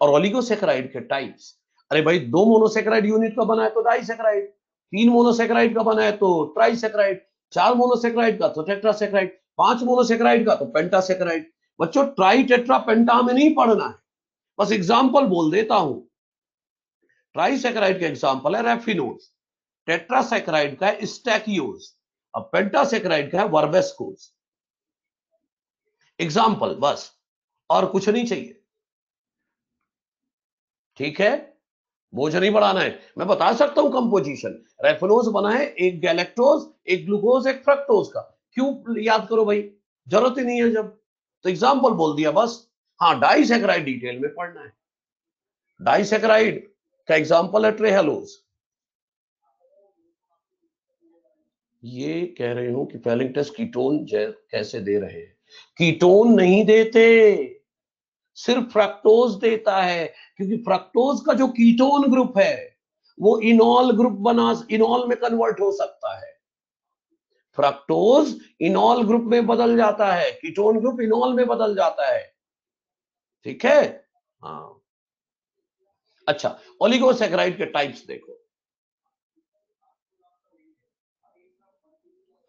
और ओलिगोसेक्राइड के टाइप्स, अरे भाई दो मोनोसेक्राइड यूनिट का बना है तो डाइसेक्राइड, तीन मोनोसेक्राइड का बना है तो ट्राइसेक्राइड, चार मोनोसेक्राइड का तो टेट्रासेक्राइड, पांच मोनोसेक्राइड का तो पेंटासेक्राइड। बच्चों ट्राई टेट्रा पेंटा हमें नहीं पढ़ना है, बस एग्जांपल बोल देता हूं। ट्राइसेक्राइड का एग्जांपल है रेफिनोज, टेट्रासेक्राइड का है स्टैकियोज, अब पेंटासेक्राइड का है वर्बेस्कोज। एग्जांपल बस, और कुछ नहीं चाहिए। ठीक है, बोझ नहीं बढ़ाना है। मैं बता सकता हूं कंपोजिशन, रेफिनोज बना है एक गैलेक्टोज, एक ग्लूकोज, एक फ्रक्टोज का। क्यों याद करो भाई, जरूरत ही नहीं है जब, तो एग्जांपल बोल दिया बस। हाँ, डाइसेक्राइड डिटेल में पढ़ना है। डाइसेक्राइड का एग्जांपल है ट्रेहेलोज। ये कह रहे हो कि फेलिंग टेस्ट कीटोन कैसे दे रहे हैं? कीटोन नहीं देते, सिर्फ फ्रक्टोज देता है, क्योंकि फ्रक्टोज का जो कीटोन ग्रुप है वो इनॉल ग्रुप इनॉल में कन्वर्ट हो सकता है। फ्रक्टोज इनॉल ग्रुप में बदल जाता है, कीटोन ग्रुप इनॉल में बदल जाता है। ठीक है। हाँ, अच्छा, ओलिगोसेक्राइड के टाइप्स देखो।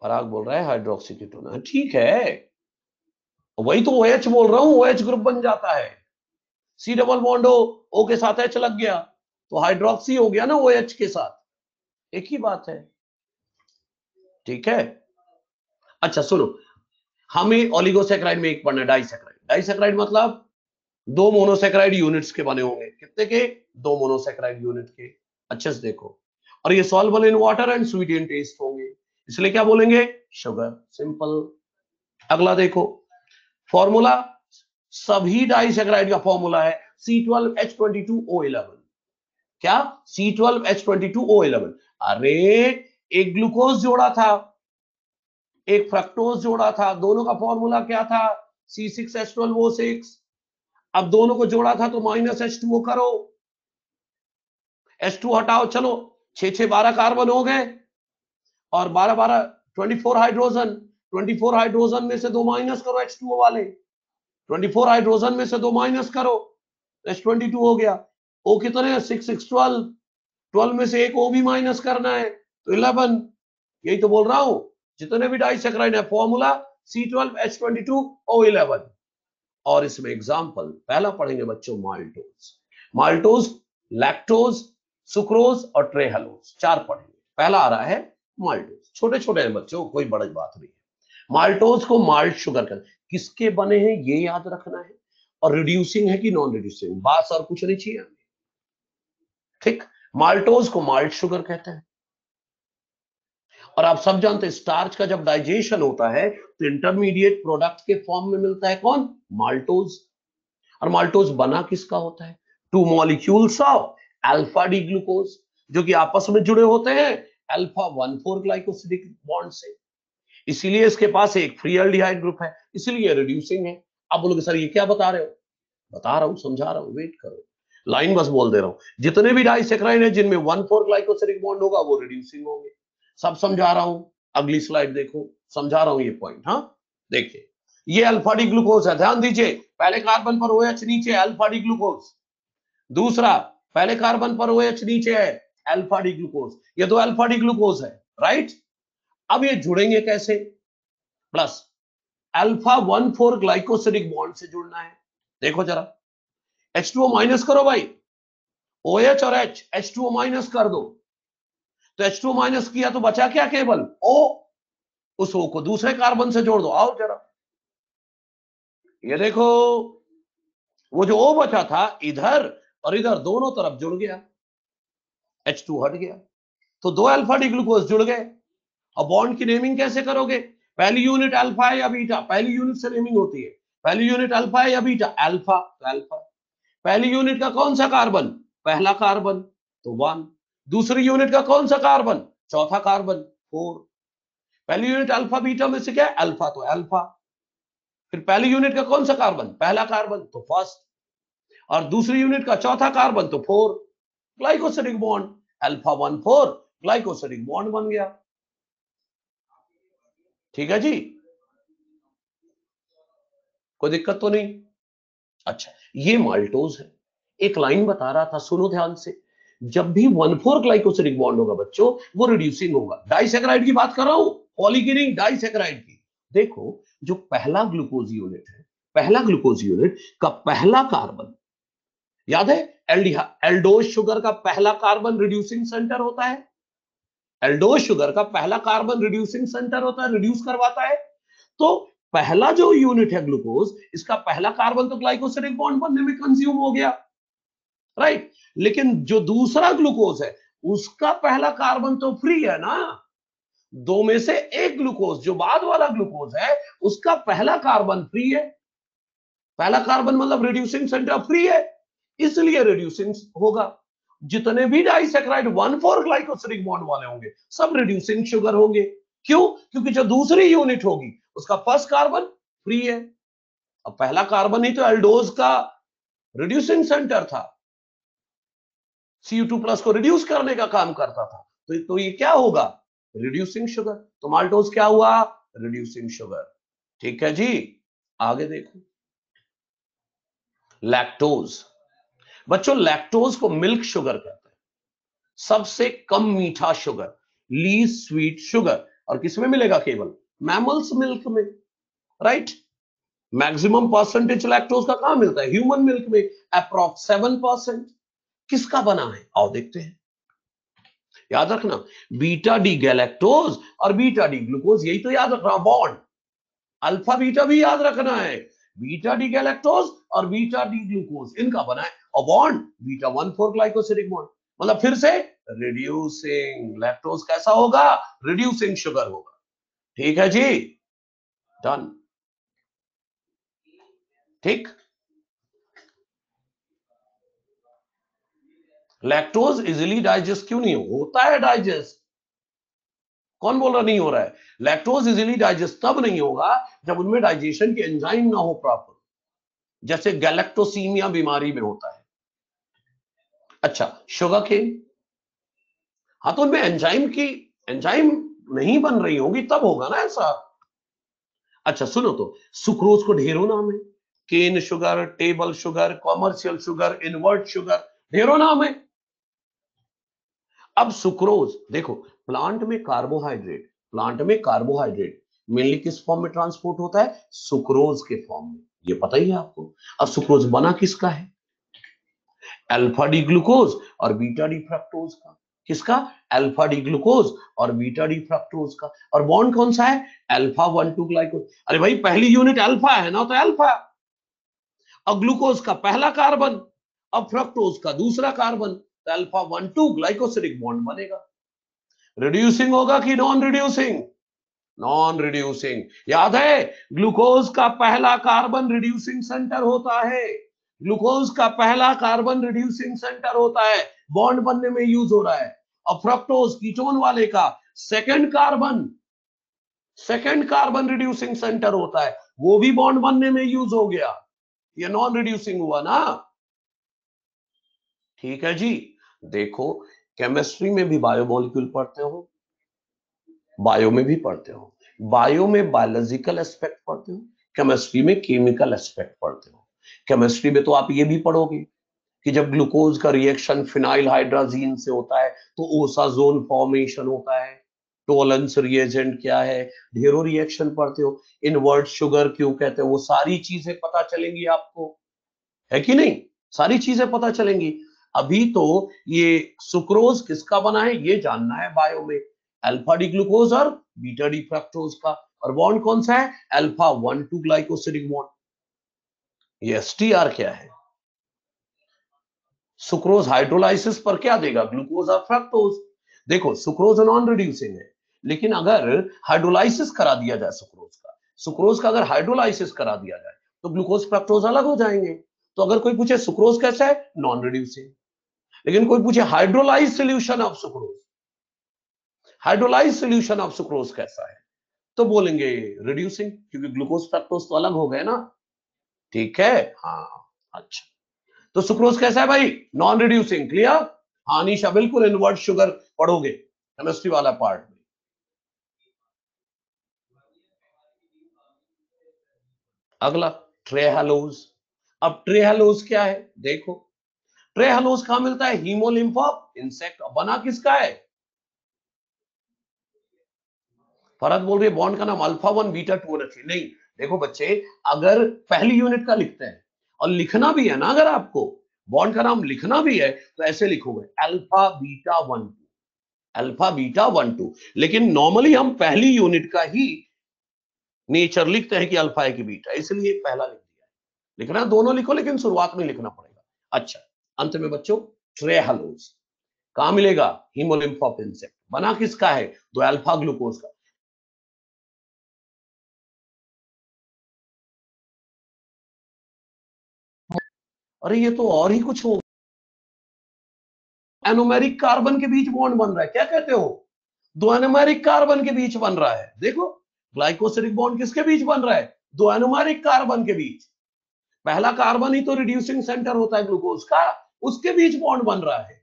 पराग बोल रहा है हाइड्रोक्सी कीटोन, ठीक है, वही तो OH बोल रहा हूं, OH ग्रुप बन जाता है। C डबल बॉन्ड O के साथ H लग गया तो हाइड्रोक्सी हो गया ना OH के साथ, एक ही बात है। ठीक है। अच्छा सुनो, हमें ओलिगोसेक्राइड में एक पढ़ना है डाइसेक्राइड। डाइसेक्राइड मतलब दो मोनोसेक्राइड यूनिट्स के बने होंगे। कितने के? दो मोनोसेक्राइड यूनिट के। अच्छे से देखो, और ये soluble in water and sweet in taste होंगे, इसलिए क्या बोलेंगे? शुगर। सिंपल। अगला देखो, फॉर्मूला, सभी डाइसेक्राइड का फॉर्मूला है C12H22O11। क्या? C12H22O11। अरे एक ग्लूकोज जोड़ा था, एक फ्रक्टोज जोड़ा था, दोनों का फॉर्मूला क्या था? C6H12O6। अब दोनों को जोड़ा था तो -H2O करो, H2 हटाओ, चलो 6 12 कार्बन हो गए और 12 12 24 हाइड्रोजन। 24 हाइड्रोजन में से दो माइनस करो H2O वाले, 24 हाइड्रोजन में से दो माइनस करो, H22 हो गया। O कितने हैं? 6 6 12, 12 में से एक O भी माइनस करना है तो 11। यही तो बोल रहा हूं, जितने भी डाइसेक्राइड है फॉर्मूला C12H22O11। और इसमें एग्जांपल पहला पढ़ेंगे बच्चों, माल्टोज। माल्टोज, लैक्टोज, सुक्रोज और ट्रेहेलोज, 4 पढ़ेंगे। पहला आ रहा है माल्टोज, छोटे छोटे हैं बच्चों, कोई बड़ी बात नहीं है। माल्टोज को माल्ट शुगर कहते हैं। किसके बने हैं ये याद रखना है, और रिड्यूसिंग है कि नॉन रिड्यूसिंग, बात और कुछ नहीं चाहिए हमें, ठीक। माल्टोज को माल्ट शुगर कहते हैं। और आप सब जानते हैं स्टार्च का जब डाइजेशन होता है तो इंटरमीडिएट प्रोडक्ट के फॉर्म में मिलता है कौन, माल्टोज। और माल्टोज बना किसका होता है, 2 molecules of alpha D glucose, जो कि आपस में जुड़े होते हैं अल्फा 1,4 ग्लाइकोसिडिक बॉन्ड से। इसीलिए इसके पास एक फ्री एल्डिहाइड ग्रुप है, इसीलिए रिड्यूसिंग है। अब बोलोगे सर ये क्या बता रहे हो, बता रहा हूं, समझा रहा हूं, वेट करो, लाइन बस बोल दे रहा हूं। जितने भी डाइसैकराइड है जिनमें 1,4 ग्लाइकोसिडिक बॉन्ड होगा वो रिड्यूसिंग होंगे। सब समझा रहा हूं, अगली स्लाइड देखो, समझा रहा हूं ये पॉइंट। हाँ देखिए, ये अल्फा डी ग्लूकोज है, ध्यान दीजिए, पहले कार्बन पर OH नीचे अल्फा डी ग्लूकोज, दूसरा पहले कार्बन पर OH नीचे है अल्फा डी ग्लूकोज, ये दो अल्फा डी ग्लूकोज है, राइट। अब ये जुड़ेंगे कैसे, प्लस अल्फा 1,4 ग्लाइकोसिडिक बॉन्ड से जुड़ना है। देखो जरा, H2O माइनस करो भाई, OH और H, H2O माइनस कर दो, तो H2O माइनस किया तो बचा क्या, केवल O, उस O को दूसरे कार्बन से जोड़ दो। आओ जरा, ये देखो, वो जो O बचा था इधर और इधर दोनों तरफ जुड़ गया, H2 हट गया, तो दो अल्फा डी ग्लूकोज जुड़ गए। अब बॉन्ड की नेमिंग कैसे करोगे, पहली यूनिट अल्फा है या बीटा, पहली यूनिट से नेमिंग होती है, पहली यूनिट अल्फा है या बीटा, अल्फा, तो अल्फा। पहली यूनिट का कौन सा कार्बन, पहला कार्बन, तो 1। दूसरी यूनिट का कौन सा कार्बन, चौथा कार्बन, 4। पहली यूनिट अल्फा बीटा में से क्या है, अल्फा, तो अल्फा। फिर पहली यूनिट का कौन सा कार्बन, पहला कार्बन, तो फर्स्ट। और दूसरी यूनिट का चौथा कार्बन, तो 4, glycosidic bond, alpha 1,4 glycosidic bond बन गया। ठीक है जी, कोई दिक्कत तो नहीं। अच्छा, ये माल्टोज है। एक लाइन बता रहा था, सुनो ध्यान से, जब भी 1,4 ग्लाइकोसिडिक बॉन्ड होगा बच्चों वो रिड्यूसिंग होगा। डाइसैकराइड की बात कर रहा हूं, पॉली की नहीं, डाइसैकराइड की। देखो, जो पहला ग्लूकोज यूनिट है, पहला ग्लूकोज यूनिट का पहला कार्बन याद है, एल्डोज शुगर का पहला कार्बन रिड्यूसिंग सेंटर होता है, एल्डोज शुगर का पहला कार्बन रिड्यूसिंग सेंटर होता है, रिड्यूस करवाता है। तो पहला जो यूनिट है ग्लूकोज, इसका पहला कार्बन तो ग्लाइकोसिडिक बॉन्ड बनने में कंज्यूम हो गया, राइट। लेकिन जो दूसरा ग्लूकोज है उसका पहला कार्बन तो फ्री है ना, दो में से एक ग्लूकोज जो बाद वाला ग्लूकोज है उसका पहला कार्बन फ्री है, पहला कार्बन मतलब रिड्यूसिंग सेंटर फ्री है, इसलिए रिड्यूसिंग होगा। जितने भी डाइसैकराइड 1,4 ग्लाइकोसिडिक बॉन्ड वाले होंगे सब रिड्यूसिंग शुगर होंगे। क्यों, क्योंकि जो दूसरी यूनिट होगी उसका फर्स्ट कार्बन फ्री है। अब पहला कार्बन ही तो एल्डोज का रिड्यूसिंग सेंटर था, Cu2+ को रिड्यूस करने का काम करता था, तो ये क्या होगा, रिड्यूसिंग शुगर। तो माल्टोज क्या हुआ, रिड्यूसिंग शुगर। ठीक है जी, आगे देखो, लैक्टोज। बच्चों लैक्टोज को मिल्क शुगर कहते हैं, सबसे कम मीठा शुगर, लीस्ट स्वीट शुगर। और किसमें मिलेगा, केवल मैमल्स मिल्क में, राइट। मैक्सिमम परसेंटेज लैक्टोज का कहां मिलता है, ह्यूमन मिल्क में, अप्रॉक्स 7%। किसका बना है, आओ देखते हैं। याद रखना, बीटा डी गैलेक्टोज और बीटा डी ग्लूकोज, यही तो याद रखना, बॉन्ड अल्फा बीटा भी याद रखना है, बीटा डी गैलेक्टोज और बीटा डी ग्लूकोज इनका बना है, और बॉन्ड बीटा 1,4 ग्लाइकोसिडिक बॉन्ड, मतलब फिर से रिड्यूसिंग। लैक्टोज कैसा होगा, रिड्यूसिंग शुगर होगा। ठीक है जी, डन, ठीक। लैक्टोज इजिली डाइजेस्ट क्यों नहीं होता है, डाइजेस्ट, कौन बोल रहा नहीं हो रहा है, लैक्टोज इजिली डाइजेस्ट तब नहीं होगा जब उनमें डाइजेशन के एंजाइम ना हो प्रॉपर, जैसे गैलेक्टोसीमिया बीमारी में होता है। अच्छा, शुगर केन, हाँ तो उनमें एंजाइम नहीं बन रही होगी तब होगा ना ऐसा। अच्छा सुनो, तो सुक्रोज को ढेरों नाम है, cane sugar, table sugar, commercial sugar, invert sugar, ढेरों नाम है। अब सुक्रोज देखो, प्लांट में कार्बोहाइड्रेट मेनली किस फॉर्म में ट्रांसपोर्ट होता है, सुक्रोज के फॉर्म में, ये पता ही है आपको। अब सुक्रोज बना किसका है, अल्फा डी ग्लूकोज और बीटा डी फ्रक्टोज का। किसका? अल्फा डी ग्लूकोज और बीटा डी फ्रक्टोज का। और बॉन्ड कौन सा है? अल्फा 1 2 ग्लाइकोज। अरे भाई पहली यूनिट अल्फा है ना, तो अल्फा। और ग्लूकोज का पहला कार्बन, अब फ्रक्टोज का दूसरा कार्बन, तो अल्फा 1 2 ग्लाइकोसिलिक बॉन्ड बनेगा। रिड्यूसिंग होगा कि नॉन रिड्यूसिंग? Non reducing. याद है, ग्लूकोज का पहला कार्बन रिड्यूसिंग सेंटर होता है। ग्लूकोज का पहला कार्बन रिड्यूसिंग सेंटर होता है, बॉन्ड बनने में यूज हो रहा है। और फ्रक्टोज कीटोन वाले का सेकंड कार्बन रिड्यूसिंग सेंटर होता है, वो भी बॉन्ड बनने में यूज हो गया। ये नॉन रिड्यूसिंग हुआ ना। ठीक है जी। देखो, केमिस्ट्री में भी बायोमोलिक्यूल पढ़ते हो, बायो में भी पढ़ते हो। बायो में बायोलॉजिकल एस्पेक्ट पढ़ते हो, केमिस्ट्री में केमिकल एस्पेक्ट पढ़ते हो। केमिस्ट्री में तो आप ये भी पढ़ोगे कि जब ग्लूकोज का रिएक्शन फिनाइल हाइड्राजीन से होता है तो ओसाजोन फॉर्मेशन होता है। टोलेंस रिएजेंट क्या है, ढेरों रिएक्शन पढ़ते हो। इनवर्ट शुगर क्यों कहते हो, वो सारी चीजें पता चलेंगी आपको, है कि नहीं? सारी चीजें पता चलेंगी। अभी तो ये सुक्रोज किसका बना है ये जानना है बायो में। अल्फा डी ग्लूकोज और बीटा डी फ्रक्टोज का। और बॉन्ड कौन सा है? Alpha 1 2 glycosidic bond. ये एसटीआर क्या है? सुक्रोज हाइड्रोलाइसिस पर क्या देगा? ग्लूकोज और फ्रक्टोज। देखो, सुक्रोज नॉन रिड्यूसिंग है, लेकिन अगर हाइड्रोलाइसिस करा दिया जाए सुक्रोज का अगर हाइड्रोलाइसिस करा दिया जाए तो ग्लूकोज फ्रक्टोज अलग हो जाएंगे। तो अगर कोई पूछे सुक्रोज कैसा है, नॉन रिड्यूसिंग। लेकिन कोई पूछे hydrolyse solution of sucrose, hydrolyse solution of sucrose कैसा है, तो बोलेंगे रिड्यूसिंग, क्योंकि ग्लूकोज फ्रक्टोज तो अलग हो गए ना। ठीक है, हाँ। अच्छा, तो सुक्रोज कैसा है भाई? Non reducing. क्लियर? हाँ निशा, बिल्कुल इनवर्ट शुगर पढ़ोगे केमिस्ट्री वाला पार्ट में। अगला ट्रेहालोज। अब ट्रेहालोज क्या है देखो, ट्रेहालोज कहां मिलता है? Haemolymph of insect. बना किसका है? फरहत बोल रही है बॉन्ड का नाम अल्फा 1 बीटा 2 होना चाहिए। नहीं, देखो बच्चे, अगर पहली यूनिट का लिखते हैं और लिखना भी है ना, अगर आपको बॉन्ड का नाम लिखना भी है तो ऐसे लिखोगे अल्फा बीटा 1 2, अल्फा बीटा 1 2। लेकिन नॉर्मली हम पहली यूनिट का ही नेचर लिखते हैं कि अल्फा है कि बीटा, इसलिए पहला लिख दिया है। लिखना दोनों लिखो, लेकिन शुरुआत में लिखना पड़ेगा। अच्छा, अंत में बच्चों ट्रेहालोज कहां मिलेगा? Haemolymph of insect. बना किसका है? तो अल्फा ग्लूकोज का। अरे ये तो और ही कुछ हो, एनोमेरिक कार्बन के बीच बॉन्ड बन रहा है, क्या कहते हो? दो एनोमेरिक कार्बन के बीच बन रहा है। देखो, ग्लाइकोसिलिक बॉन्ड किसके बीच बन रहा है? दो एनोमेरिक कार्बन के बीच। पहला कार्बन ही तो रिड्यूसिंग सेंटर होता है ग्लूकोज का, उसके बीच बॉन्ड बन रहा है।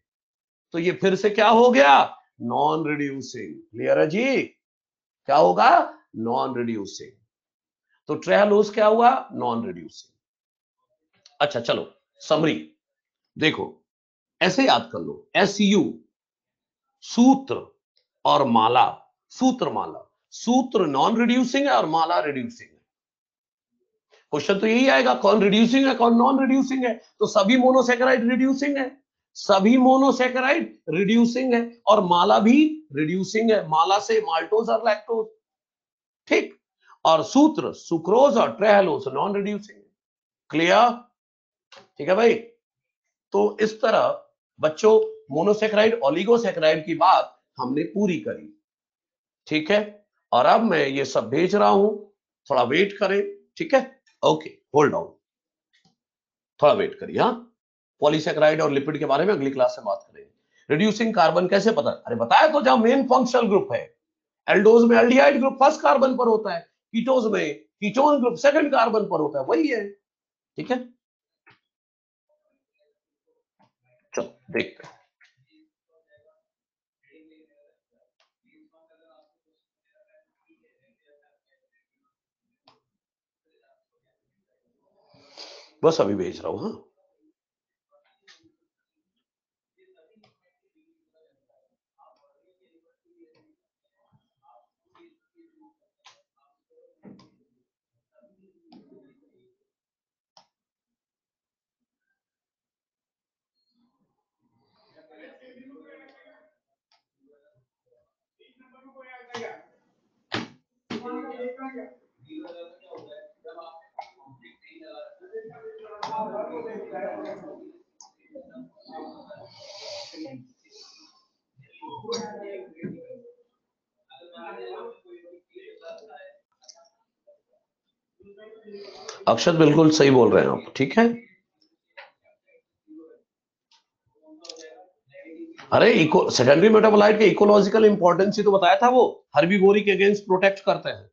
तो ये फिर से क्या हो गया? Non reducing. क्लियर है जी? क्या होगा? Non reducing. तो ट्रेहालोज क्या हुआ? Non reducing. अच्छा चलो, समरी देखो, ऐसे याद कर लो, SU सूत्र और माला। सूत्र माला, सूत्र नॉन रिड्यूसिंग है और माला रिड्यूसिंग है। क्वेश्चन तो यही आएगा, कौन रिड्यूसिंग है कौन नॉन रिड्यूसिंग है। तो सभी मोनोसेकेराइड रिड्यूसिंग है, सभी मोनोसेकेराइड रिड्यूसिंग है, और माला भी रिड्यूसिंग है, माला से माल्टोज और लैक्टोज। ठीक। और सूत्र सुक्रोज और ट्रेहलोज नॉन रिड्यूसिंग है। क्लियर? ठीक है भाई। तो इस तरह बच्चों मोनोसेकेराइड ओलिगोसेकेराइड की बात हमने पूरी करी। ठीक है, और अब मैं ये सब भेज रहा हूं, थोड़ा वेट करें। ठीक है, ओके, होल्ड ऑन, थोड़ा वेट करिए। हाँ, पॉलीसेकेराइड और लिपिड के बारे में अगली क्लास में बात करेंगे। रिड्यूसिंग कार्बन कैसे पता? अरे बताया तो, जहां मेन फंक्शनल ग्रुप है, एल्डोज में एल्डिहाइड ग्रुप फर्स्ट कार्बन पर होता है, कीटोज में कीटोन ग्रुप सेकंड कार्बन पर होता है, वही है। ठीक है, चलो देखते हैं। बस अभी भेज रहा हूं। हाँ, अक्षत बिल्कुल सही बोल रहे हैं आप, ठीक है। अरे इको सेकेंडरी मेटाबोलाइट के इकोलॉजिकल इंपॉर्टेंस ही तो बताया था, वो हर्बीवोरी के अगेंस्ट प्रोटेक्ट करते हैं,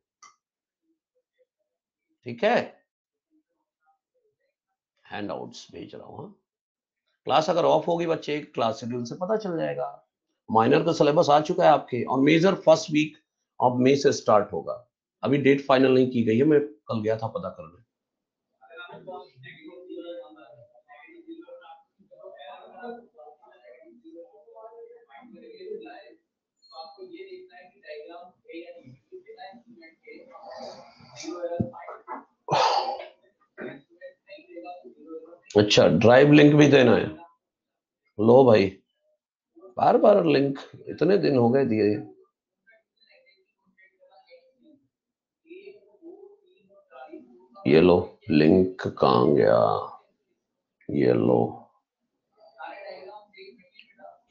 ठीक है। हैंडआउट्स भेज रहा हूं, हाँ। क्लास अगर ऑफ होगी बच्चे, क्लास शेड्यूल से पता चल जाएगा। माइनर का सिलेबस आ चुका है आपके, और मेजर फर्स्ट वीक ऑफ मई से स्टार्ट होगा। अभी डेट फाइनल नहीं की गई है, मैं कल गया था पता करने। अच्छा, ड्राइव लिंक भी देना है। लो भाई, बार बार लिंक इतने दिन हो गए दिए। ये लो लिंक, कहाँ गया? ये लो,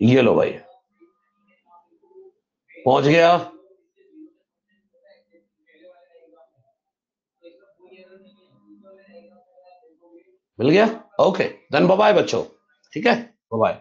ये लो भाई, पहुंच गया। मिल गया? ओके देन बाय बाय बच्चों, ठीक है, बाय बाय।